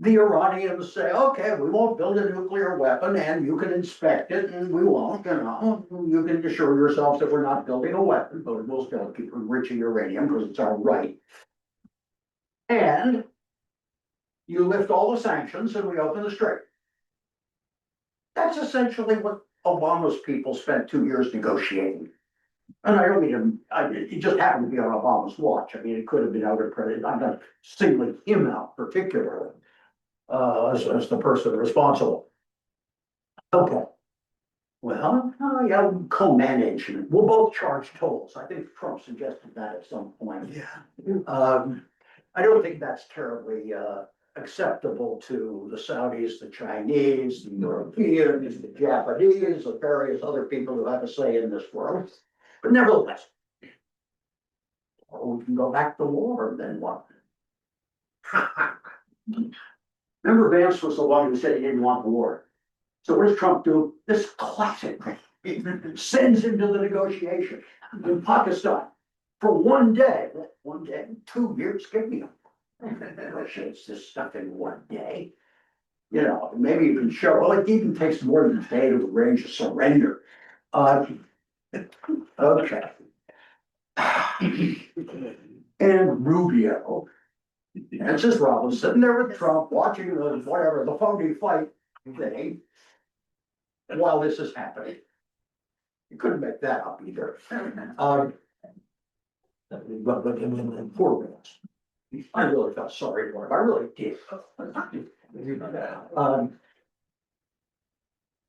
The Iranians say, okay, we won't build a nuclear weapon and you can inspect it and we won't, you can assure yourselves that we're not building a weapon, but we'll still keep enriching uranium because it's our right. And you lift all the sanctions and we open the strait. That's essentially what Obama's people spent 2 years negotiating. And I don't mean it just happened to be on Obama's watch. I mean, it could have been other presidents. I'm not singling him out particularly as the person responsible. Okay. Well, yeah, co-management. We'll both charge tolls. I think Trump suggested that at some point. Yeah. I don't think that's terribly acceptable to the Saudis, the Chinese, the Europeans, the Japanese, the various other people who have a say in this world. But nevertheless, we can go back to war, then what? Remember, Vance was the one who said he didn't want the war. So what does Trump do? This classic thing. Sends him to the negotiation in Pakistan for 1 day. 1 day, 2 years, give me negotiates this stuff in 1 day. You know, maybe you can show, well, it even takes more than a day to arrange a surrender. Okay. And Rubio, and it's just Robin sitting there with Trump watching the phony fight thing while this is happening. You couldn't make that up either. But poor Vance. I really felt sorry for him. I really did.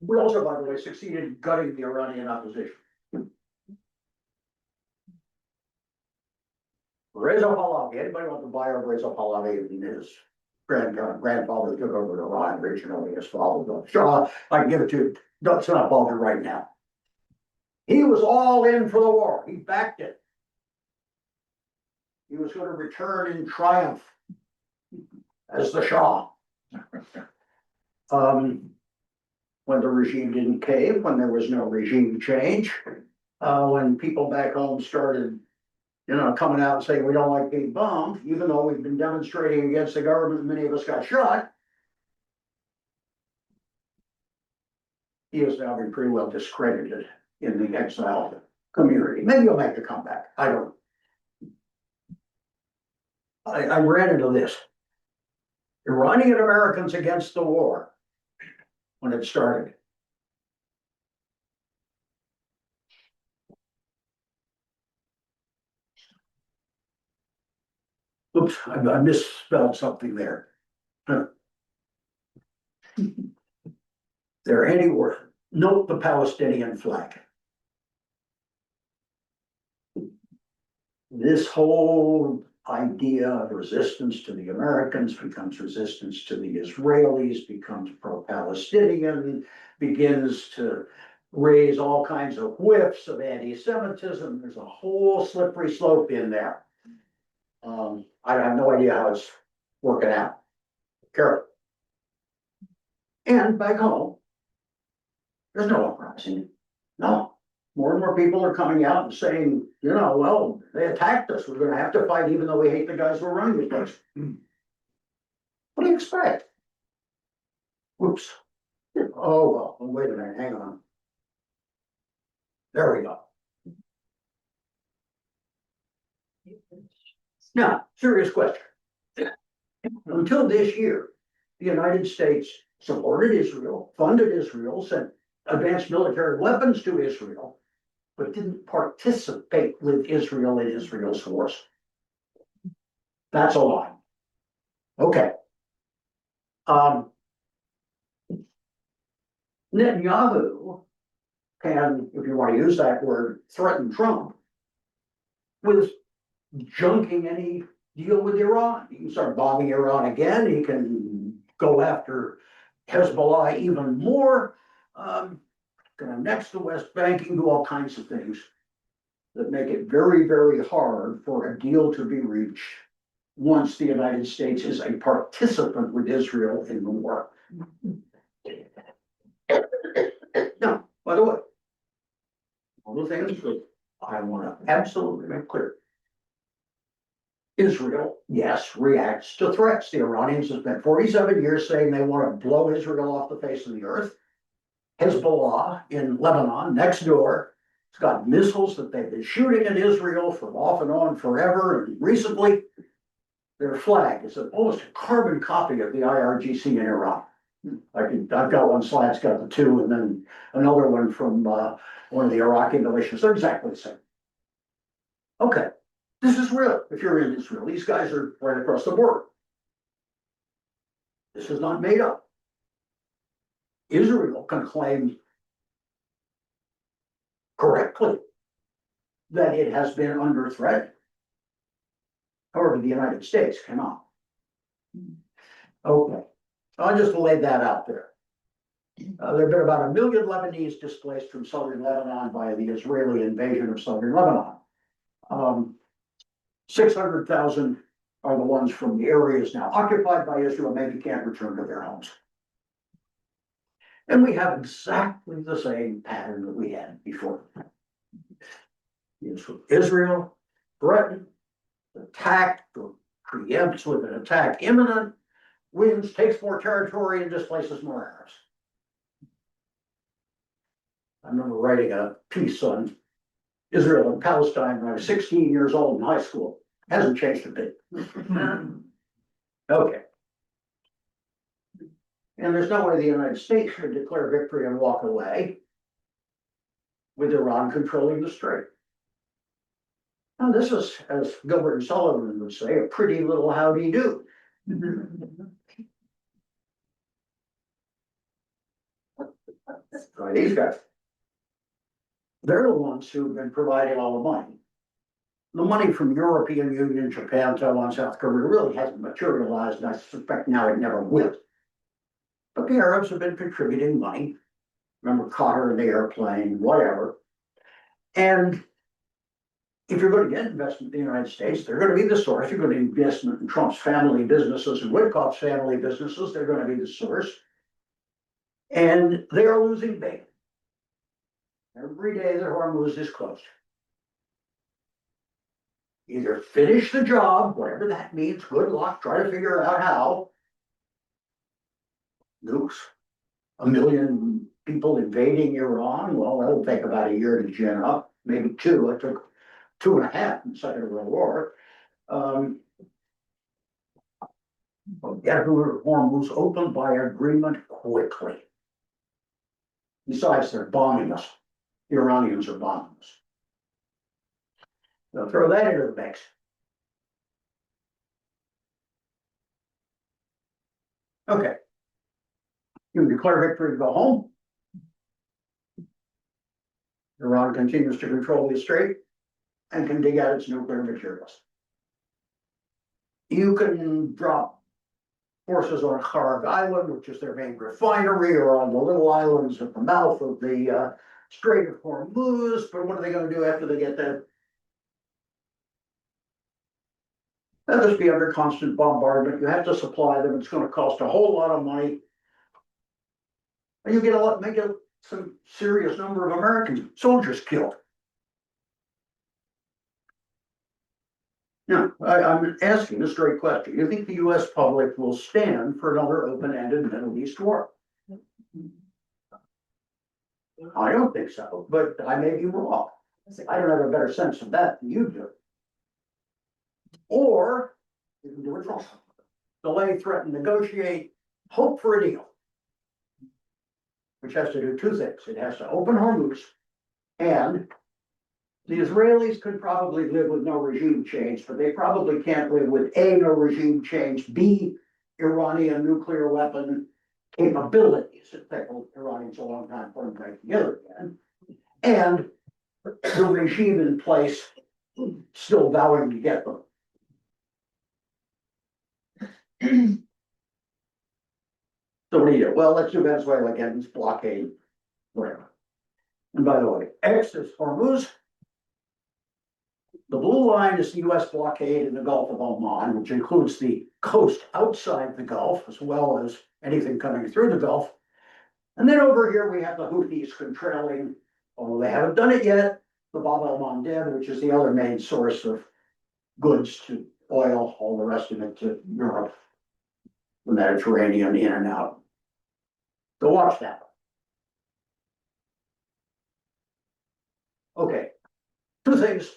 We also, by the way, succeeded in gutting the Iranian opposition. Reza Pahlavi, anybody want to buy a Reza Pahlavi? His grandfather took over Iran originally, his father did. Sure, I can give it to you. It's not bother right now. He was all in for the war. He backed it. He was going to return in triumph as the Shah. When the regime didn't cave, when there was no regime change, when people back home started coming out and saying we don't like being bombed, even though we've been demonstrating against the government, many of us got shot. He has now been pretty well discredited in the exile community. Maybe he'll make a comeback. I don't. I ran into this. Iranian Americans against the war when it started. Oops, I misspelled something there. They're anti-war. Note the Palestinian flag. This whole idea of resistance to the Americans becomes resistance to the Israelis, becomes pro-Palestinian, begins to raise all kinds of whiffs of anti-Semitism. There's a whole slippery slope in there. I have no idea how it's working out. Careful. And back home, there's no uprising. No. More and more people are coming out and saying, well, they attacked us. We're going to have to fight even though we hate the guys who are running the place. What do you expect? Whoops. Oh, well, wait a minute. Hang on. There we go. Now, serious question. Until this year, the United States supported Israel, funded Israel, sent advanced military weapons to Israel, but didn't participate with Israel in Israel's wars. That's a lie. Okay. Netanyahu can, if you want to use that word, threaten Trump with junking any deal with Iran. He can start bombing Iran again. He can go after Hezbollah even more. Gonna annex the West Bank. He can do all kinds of things that make it very, very hard for a deal to be reached once the United States is a participant with Israel in the war. Now, by the way, all the things that I want to absolutely make clear. Israel, yes, reacts to threats. The Iranians have spent 47 years saying they want to blow Israel off the face of the earth. Hezbollah in Lebanon, next door, it's got missiles that they've been shooting at Israel from off and on forever. And recently, their flag is almost a carbon copy of the IRGC in Iran. I've got one slide, it's got the two, and then another one from one of the Iraqi militias. They're exactly the same. Okay, this is real. If you're in Israel, these guys are right across the border. This is not made up. Israel can claim correctly that it has been under threat. However, the United States cannot. Okay, I'll just lay that out there. There have been about 1 million Lebanese displaced from southern Lebanon by the Israeli invasion of southern Lebanon. 600,000 are the ones from the areas now occupied by Israel, maybe can't return to their homes. And we have exactly the same pattern that we had before. Israel threatened, attacked, or preempts with an attack imminent, wins, takes more territory, and displaces more Arabs. I remember writing a piece on Israel and Palestine when I was 16 years old in high school. Hasn't changed a bit. Okay. And there's no way the United States could declare victory and walk away with Iran controlling the strait. Now, this is, as Gilbert and Sullivan would say, a pretty little howdy-do. Try these guys. They're the ones who've been providing all the money. The money from European Union, Japan, Taiwan, South Korea really hasn't materialized, and I suspect now it never will. But the Arabs have been contributing money. Remember Qatar and the airplane, whatever. And if you're going to get investment in the United States, they're going to be the source. You're going to investment in Trump's family businesses and Witkoff's family businesses. They're going to be the source. And they are losing bait. Every day the Hormuz is closed. Either finish the job, whatever that means, good luck, try to figure out how. Nukes, 1 million people invading Iran, well, that'll take about a year to gin up, maybe 2. It took 2.5 in the Second World War. Get Hormuz open by agreement quickly. Besides, they're bombing us. The Iranians are bombing us. They'll throw that into the mix. Okay. You can declare victory and go home. Iran continues to control the strait and can dig out its nuclear materials. You can drop forces on Kharg Island, which is their main refinery, or on the little islands at the mouth of the Strait of Hormuz. But what are they going to do after they get there? They'll just be under constant bombardment. You have to supply them. It's going to cost a whole lot of money. And you get some serious number of American soldiers killed. Now, I'm asking a straight question. You think the US public will stand for another open-ended Middle East war? I don't think so, but I may be wrong. I don't have a better sense of that than you do. Or you can do it wrong. Delay, threaten, negotiate, hope for a deal. Which has to do 2 things. It has to open Hormuz, and the Israelis could probably live with no regime change, but they probably can't live with A, no regime change, B, Iranian nuclear weapon capabilities. It took the Iranians a long time for them to get together again. And the regime in place still vowing to get them. So what do you do? Well, let's do Venezuela again, it's blockade, whatever. And by the way, X is Hormuz. The blue line is the US blockade in the Gulf of Oman, which includes the coast outside the Gulf, as well as anything coming through the Gulf. And then over here, we have the Houthis controlling, although they haven't done it yet, the Bab el-Mandeb, which is the other main source of goods to oil, all the rest of it to Europe, the Mediterranean, in and out. So watch that. Okay, two things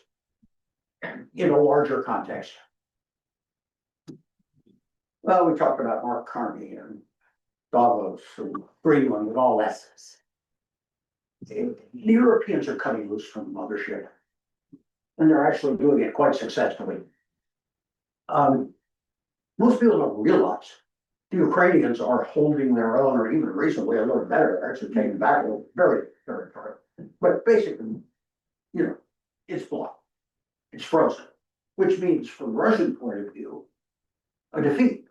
in a larger context. Well, we talked about Mark Carney and Davos and Greenland and all that. The Europeans are cutting loose from the mothership, and they're actually doing it quite successfully. Most people don't realize the Ukrainians are holding their own, or even reasonably a little better. They're actually taking back a very, very far. But basically, you know, it's blocked. It's frozen, which means from the Russian point of view, a defeat.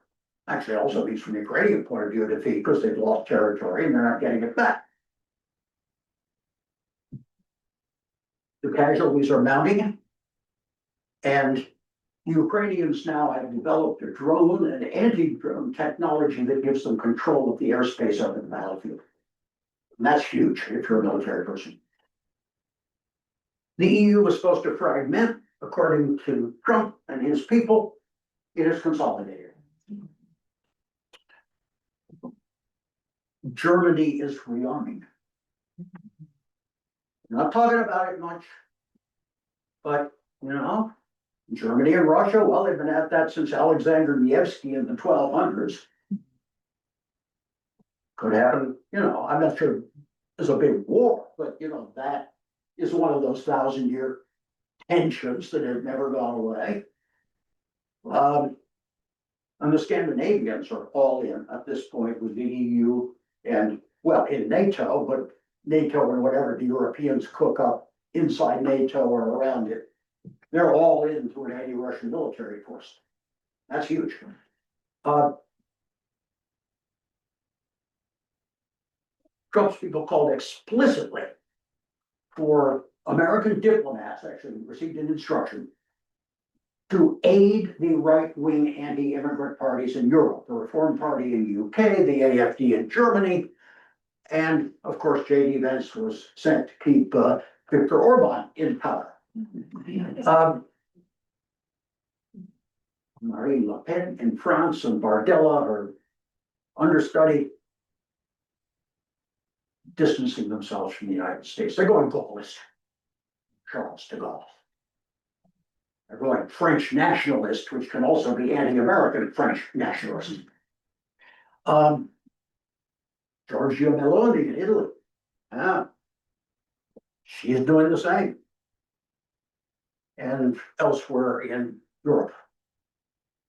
Actually, also means from the Ukrainian point of view, a defeat because they've lost territory and they're not getting it back. The casualties are mounting, and the Ukrainians now have developed a drone and anti-drone technology that gives them control of the airspace over the battlefield. And that's huge if you're a military person. The EU was supposed to fragment, according to Trump and his people. It is consolidated. Germany is rearming. Not talking about it much, but you know, Germany and Russia, well, they've been at that since Alexander Nevsky in the 1200s. Could happen, you know, I'm not sure there's a big war, but you know, that is one of those 1,000-year tensions that have never gone away. And the Scandinavians are all in at this point with the EU and, well, in NATO, but NATO and whatever the Europeans cook up inside NATO or around it, they're all into an anti-Russian military force. That's huge. Trump's people called explicitly for American diplomats, actually received an instruction to aid the right-wing anti-immigrant parties in Europe, the Reform Party in the UK, the AFD in Germany, and of course, J.D. Vance was sent to keep Viktor Orban in power. Marine Le Pen in France and Bardella are understudy, distancing themselves from the United States. They're going globalist. Charles de Gaulle. They're going French nationalist, which can also be anti-American French nationalist. Giorgia Meloni in Italy. She's doing the same. And elsewhere in Europe.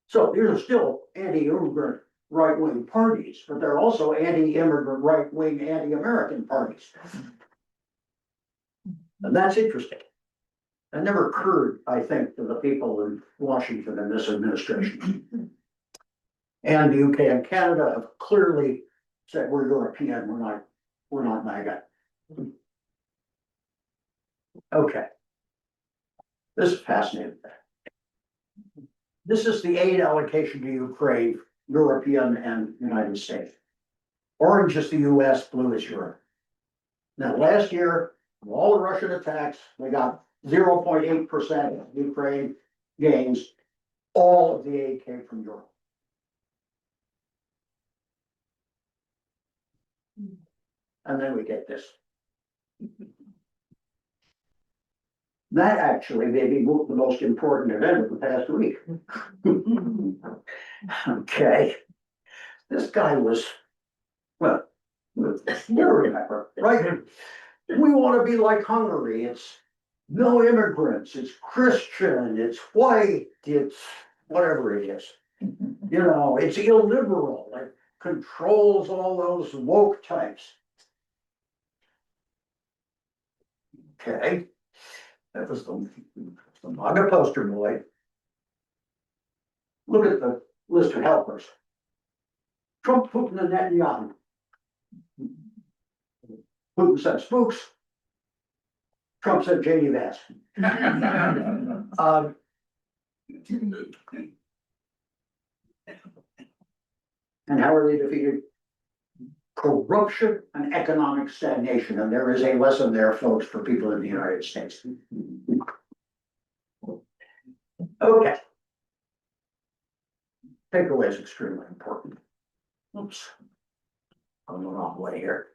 So these are still anti-immigrant right-wing parties, but they're also anti-immigrant right-wing anti-American parties. And that's interesting. That never occurred, I think, to the people in Washington in this administration. And the UK and Canada have clearly said we're European, we're not MAGA. Okay. This is fascinating. This is the aid allocation to Ukraine, European and United States. Orange is the US, blue is Europe. Now, last year, of all the Russian attacks, they got 0.8% of Ukraine gains. All of the aid came from Europe. And then we get this. That actually may be the most important event of the past week. Okay. This guy was, well, you remember, right? We want to be like Hungary. It's no immigrants, it's Christian, it's white, it's whatever it is. You know, it's illiberal, it controls all those woke types. Okay, that was the MAGA poster boy. Look at the list of helpers. Trump, Putin, and Netanyahu. Putin said spooks. Trump said J.D. Vance. And how are they defeated? Corruption and economic stagnation, and there is a lesson there, folks, for people in the United States. Okay. Takeaway is extremely important. Oops. I'm the wrong way here.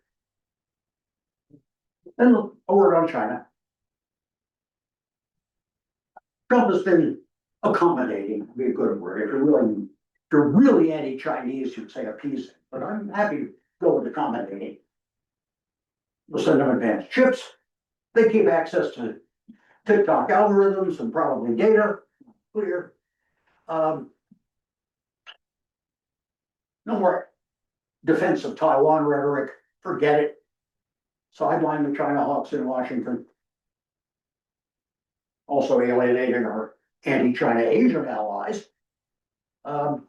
And a word on China. Trump has been accommodating, be a good word. If you're really anti-Chinese, you'd say appeasing, but I'm happy to go with accommodating. We'll send them advanced chips. They keep access to TikTok algorithms and probably data. Clear. No more defense of Taiwan rhetoric. Forget it. Sideline the China hawks in Washington. Also alienating our anti-China Asian allies. The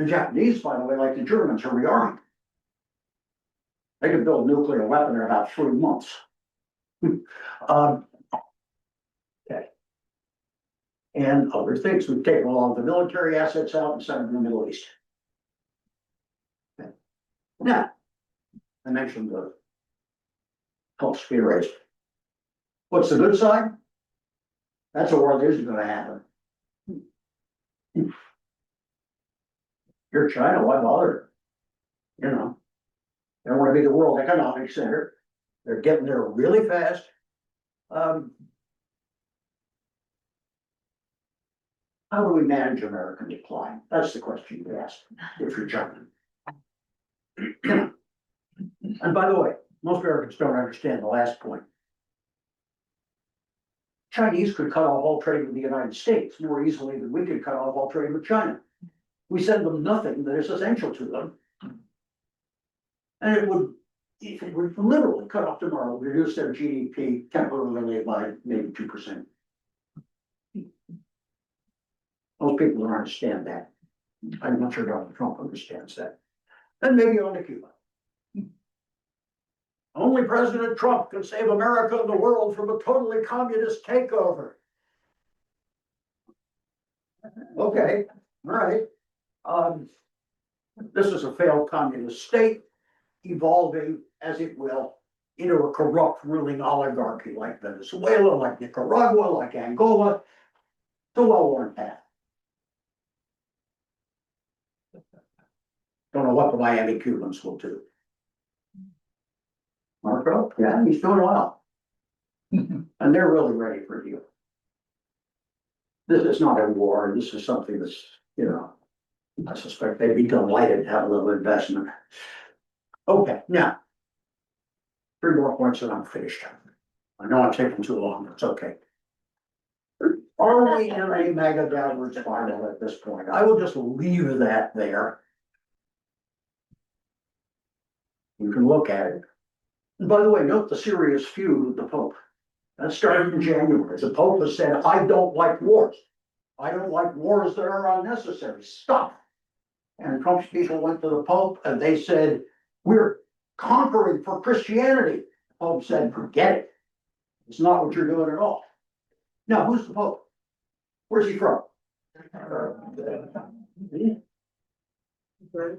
Japanese, by the way, like the Germans, are rearming. They can build a nuclear weapon in about 3 months. Okay. And other things, we've taken all of the military assets out and sent them to the Middle East. Okay. Now, I mentioned the Gulf speed race. What's the good side? That's a war that isn't going to happen. You're China, why bother? You know, they don't want to be the world economic center. They're getting there really fast. How do we manage American decline? That's the question you ask if you're China. And by the way, most Americans don't understand the last point. Chinese could cut off all trade with the United States more easily than we could cut off all trade with China. We send them nothing that is essential to them. And it would, if it were literally cut off tomorrow, reduce their GDP temporarily by maybe 2%. Most people don't understand that. I'm not sure Donald Trump understands that. And maybe on to Cuba. Only President Trump can save America and the world from a totally communist takeover. Okay, all right. This is a failed communist state, evolving as it will into a corrupt ruling oligarchy like Venezuela, like Nicaragua, like Angola. It's a well-worn path. Don't know what the Miami Cubans will do. Marco, yeah, he's doing well. And they're really ready for you. This is not a war. This is something that's, you know, I suspect they'd be delighted to have a little investment. Okay, now, 3 more points and I'm finished. I know I'm taking too long, it's okay. Are we in a mega downward spiral at this point? I will just leave that there. You can look at it. And by the way, note the serious feud with the Pope. That started in January. The Pope has said, I don't like wars. I don't like wars that are unnecessary. Stop. And Trump's people went to the Pope and they said, we're conquering for Christianity. The Pope said, forget it. It's not what you're doing at all. Now, who's the Pope? Where's he from?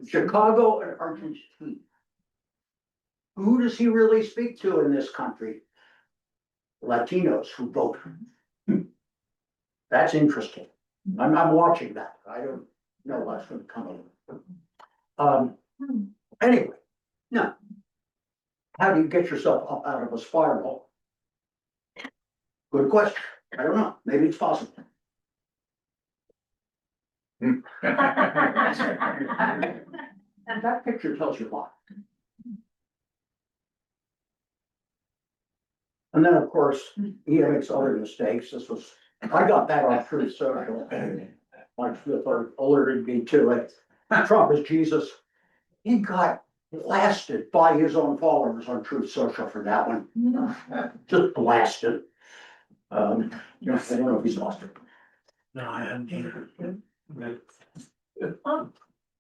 Chicago and Argentina. Who does he really speak to in this country? Latinos who vote. That's interesting. I'm watching that. I don't know what's going to come in. Anyway, now, how do you get yourself up out of a spiral? Good question. I don't know. Maybe it's possible. And that picture tells you a lot. And then, of course, he makes other mistakes. I got that on Truth Social. Mike Smith alerted me to it. Trump is Jesus. He got blasted by his own followers on Truth Social for that one. Just blasted. You know, I don't know if he's lost it. No, I haven't either.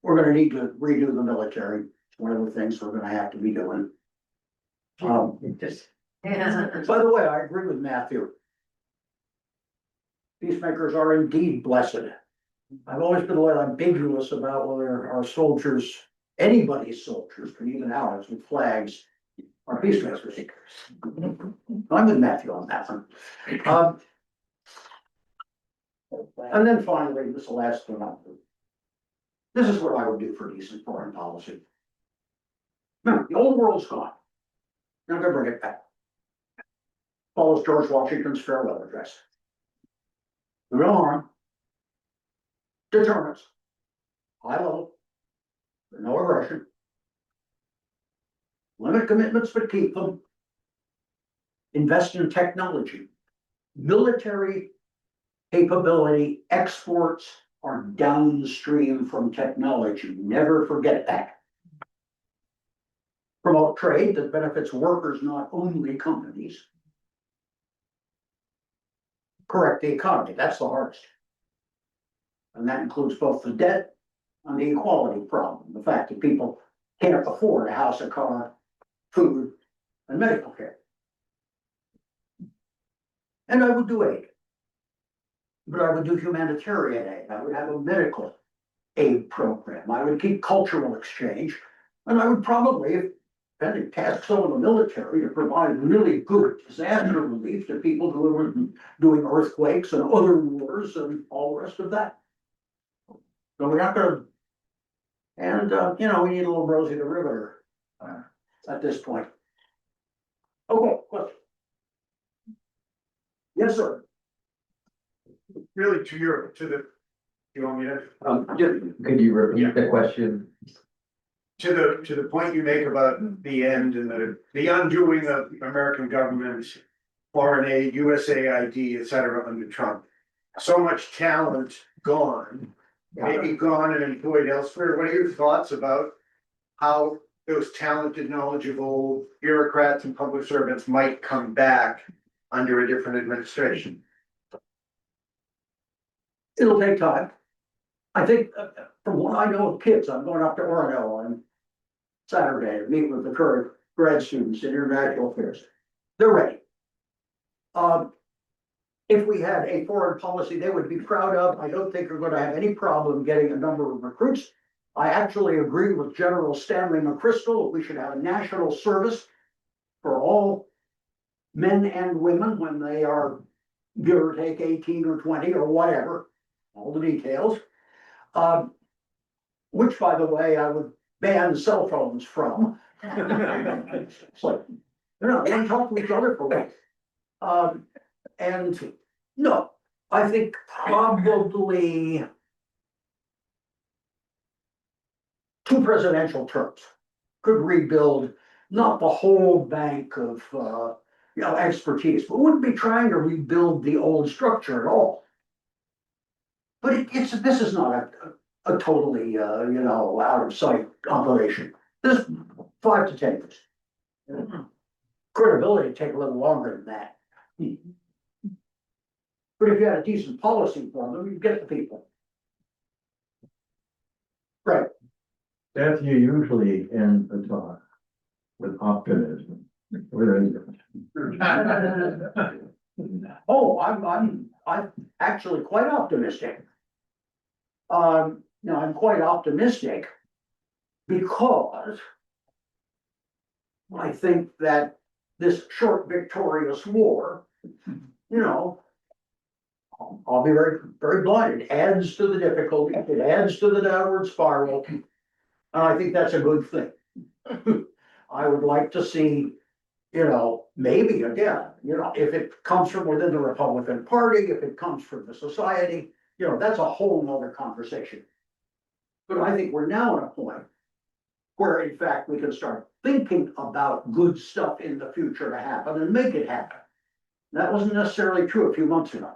We're gonna need to redo the military. It's one of the things we're gonna have to be doing. By the way, I agree with Matthew. Peacemakers are indeed blessed. I've always been a little ambiguous about whether our soldiers, anybody's soldiers, and even ours with flags, are peacemakers. I'm with Matthew on that one. And then finally, this last one I'll do. This is what I would do for decent foreign policy. Remember, the old world's gone. Now go bring it back. Follows George Washington's farewell address. No harm. Deterrence. High level. No aggression. Limit commitments, but keep them. Invest in technology. Military capability exports are downstream from technology. Never forget that. Promote trade that benefits workers, not only companies. Correct the economy. That's the hardest. And that includes both the debt and the equality problem. The fact that people can't afford a house, a car, food, and medical care. And I would do aid. But I would do humanitarian aid. I would have a medical aid program. I would keep cultural exchange. And I would probably, depending, task some of the military to provide really good disaster relief to people who were doing earthquakes and other wars and all the rest of that. So we're not gonna, and you know, we need a little Rosie the Riveter at this point. Okay, question. Yes, sir. Really you want me to? Could you repeat the question? To the point you make about the end and the undoing of American government's foreign aid, USAID, et cetera, under Trump. So much talent gone, maybe gone and employed elsewhere. What are your thoughts about how those talented, knowledgeable bureaucrats and public servants might come back under a different administration? It'll take time. I think from what I know of kids, I'm going up to Orono on Saturday to meet with the current grad students in international affairs. They're ready. If we had a foreign policy they would be proud of, I don't think we're going to have any problem getting a number of recruits. I actually agree with General Stanley McChrystal that we should have a national service for all men and women when they are, give or take, 18 or 20 or whatever, all the details. Which, by the way, I would ban cell phones from. It's like, you know, they don't talk to each other for once. And no, I think probably 2 presidential terms could rebuild not the whole bank of you know, expertise, but wouldn't be trying to rebuild the old structure at all. But this is not a totally you know, out of sight operation. This 5 to 10 years. Credibility take a little longer than that. But if you had a decent policy for them, you get the people. Right. Seth, you usually end the talk with optimism. Where is it? Oh, I'm actually quite optimistic. Now I'm quite optimistic because I think that this short victorious war, you know, I'll be very, very blunt, it adds to the difficulty, it adds to the downward spiral. And I think that's a good thing. I would like to see, you know, maybe again, you know, if it comes from within the Republican Party, if it comes from the society, you know, that's a whole nother conversation. But I think we're now at a point where in fact we can start thinking about good stuff in the future to happen and make it happen. That wasn't necessarily true a few months ago.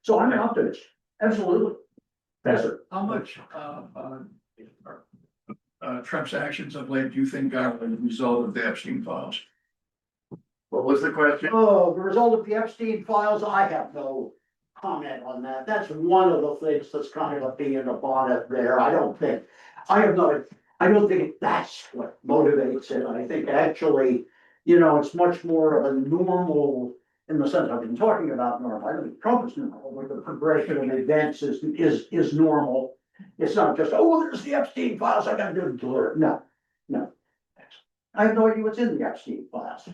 So I'm an optimist, absolutely. Yes, sir. How much, Trump's actions of late do you think are a result of the Epstein files? What was the question? Oh, the result of the Epstein files, I have no comment on that. That's one of the things that's kind of a bee in the bonnet there. I don't think that's what motivates it. I think actually, it's much more of a normal, in the sense I've been talking about normal. I think Trump is normal, where the progression of events is normal. It's not just, oh, there's the Epstein files, I gotta do it. No, no. I have no idea what's in the Epstein files.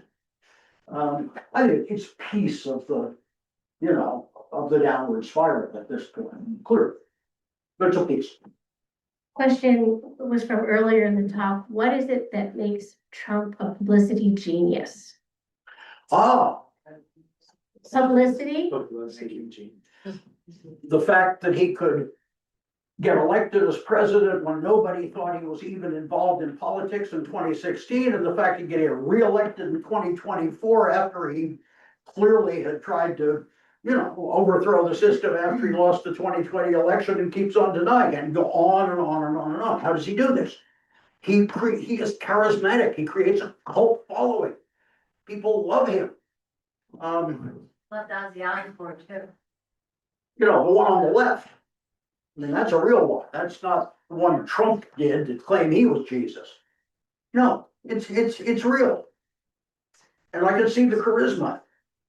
I think it's piece of the, of the downward spiral at this point, clear. But it's a piece. Question was from earlier in the talk. What is it that makes Trump a publicity genius? Publicity? The fact that he could get elected as president when nobody thought he was even involved in politics in 2016, and the fact he get reelected in 2024 after he clearly had tried to, overthrow the system after he lost the 2020 election and keeps on denying it, and go on and on and on and on. How does he do this? He is charismatic. He creates a cult following. People love him. Left Ozzy Osbourne too. The one on the left. I mean, that's a real one. That's not the one Trump did to claim he was Jesus. No, it's real. And I can see the charisma.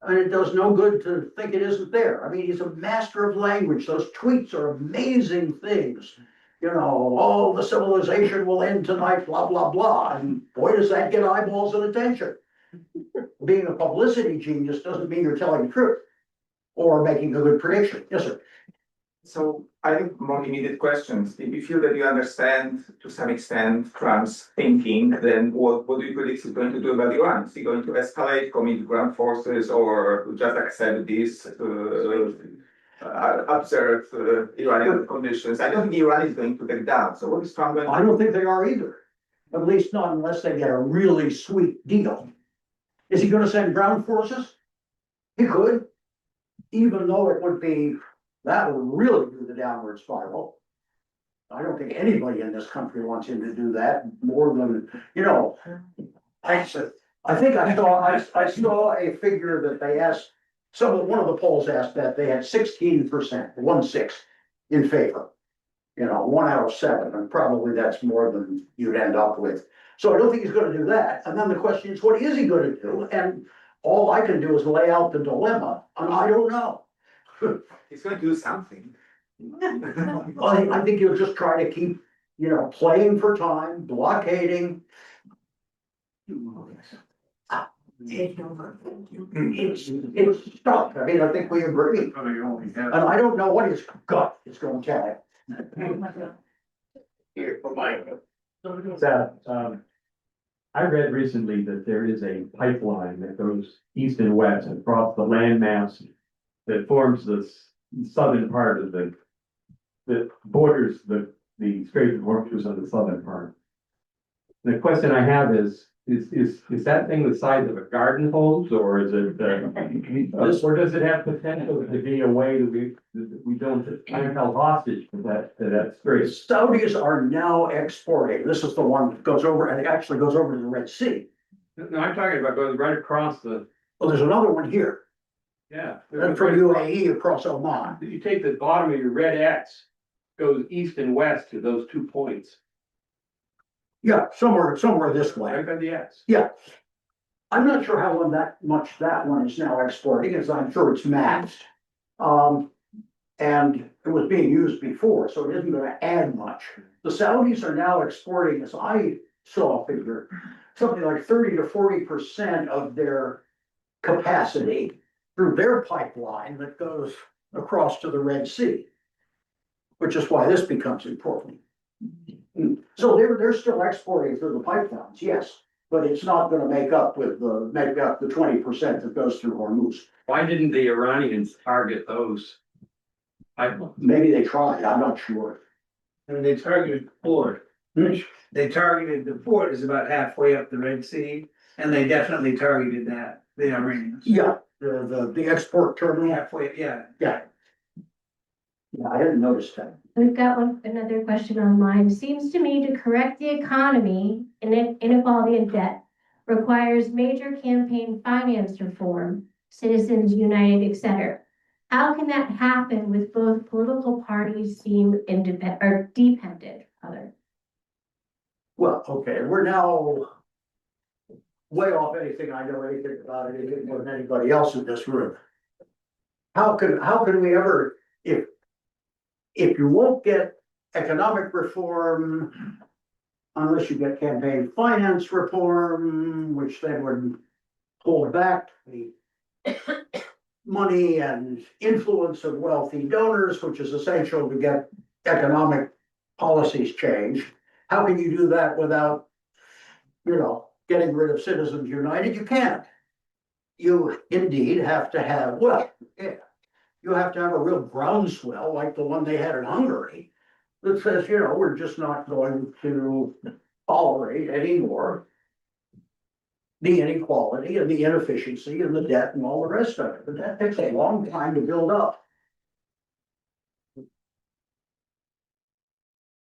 And it does no good to think it isn't there. I mean, he's a master of language. Those tweets are amazing things. Oh, the civilization will end tonight, blah, blah, blah. And boy, does that get eyeballs and attention. Being a publicity genius doesn't mean you're telling the truth or making a good prediction. Yes, sir. So I have more immediate questions. If you feel that you understand to some extent Trump's thinking, then what do you predict he's going to do about Iran? Is he going to escalate, commit ground forces, or just accept this, observe Iranian conditions? I don't think Iran is going to take down. So what is Trump going to do? I don't think they are either. At least not unless they get a really sweet deal. Is he gonna send ground forces? He could, even though it would be, that would really do the downward spiral. I don't think anybody in this country wants him to do that more than, I think I saw a figure that they asked, one of the polls asked that they had 16%, 1/6 in favor. 1 out of 7, and probably that's more than you'd end up with. So I don't think he's gonna do that. And then the question is, what is he gonna do? And all I can do is lay out the dilemma, and I don't know. He's going to do something. I think he'll just try to keep, playing for time, blockading. It's stuck. I mean, I think we agree. And I don't know what his gut is gonna tell him. Here, Mike. I read recently that there is a pipeline that goes east and west across the landmass that forms the southern part of that borders the Strait of Hormuz on the southern part. The question I have is that thing the size of a garden hose, or is it, or does it have potential to be a way that we don't, I'm held hostage to that strait? Saudis are now exporting. This is the one that goes over, and it actually goes over to the Red Sea. No, I'm talking about going right across the, Well, there's another one here, yeah. and from UAE across Oman. You take the bottom of your red X, goes east and west to those 2 points. Yeah, somewhere this way. Right by the X. Yeah. I'm not sure how much that one is now exporting, as I'm sure it's matched. And it was being used before, so it isn't gonna add much. The Saudis are now exporting, as I saw a figure, something like 30 to 40% of their capacity through their pipeline that goes across to the Red Sea, which is why this becomes important. So they're still exporting through the pipelines, yes, but it's not gonna make up the 20% that goes through Hormuz. Why didn't the Iranians target those pipelines? Maybe they tried, I'm not sure. And they targeted the port. They targeted the port is about halfway up the Red Sea, and they definitely targeted that, the Iranians. Yeah, the export terminal. Halfway, yeah. Yeah. Yeah, I hadn't noticed that. We've got another question online. Seems to me to correct the economy and inequality and debt requires major campaign finance reform, citizens united, etc. How can that happen with both political parties seem independent or dependent? Well, okay, we're now way off anything I know anything about it, anything more than anybody else in this room. How can we ever, if you won't get economic reform unless you get campaign finance reform, which then would hold back the money and influence of wealthy donors, which is essential to get economic policies changed. How can you do that without, getting rid of Citizens United? You can't. You indeed have to have, you have to have a real groundswell like the one they had in Hungary that says, we're just not going to tolerate anymore the inequality and the inefficiency and the debt and all the rest of it. But that takes a long time to build up.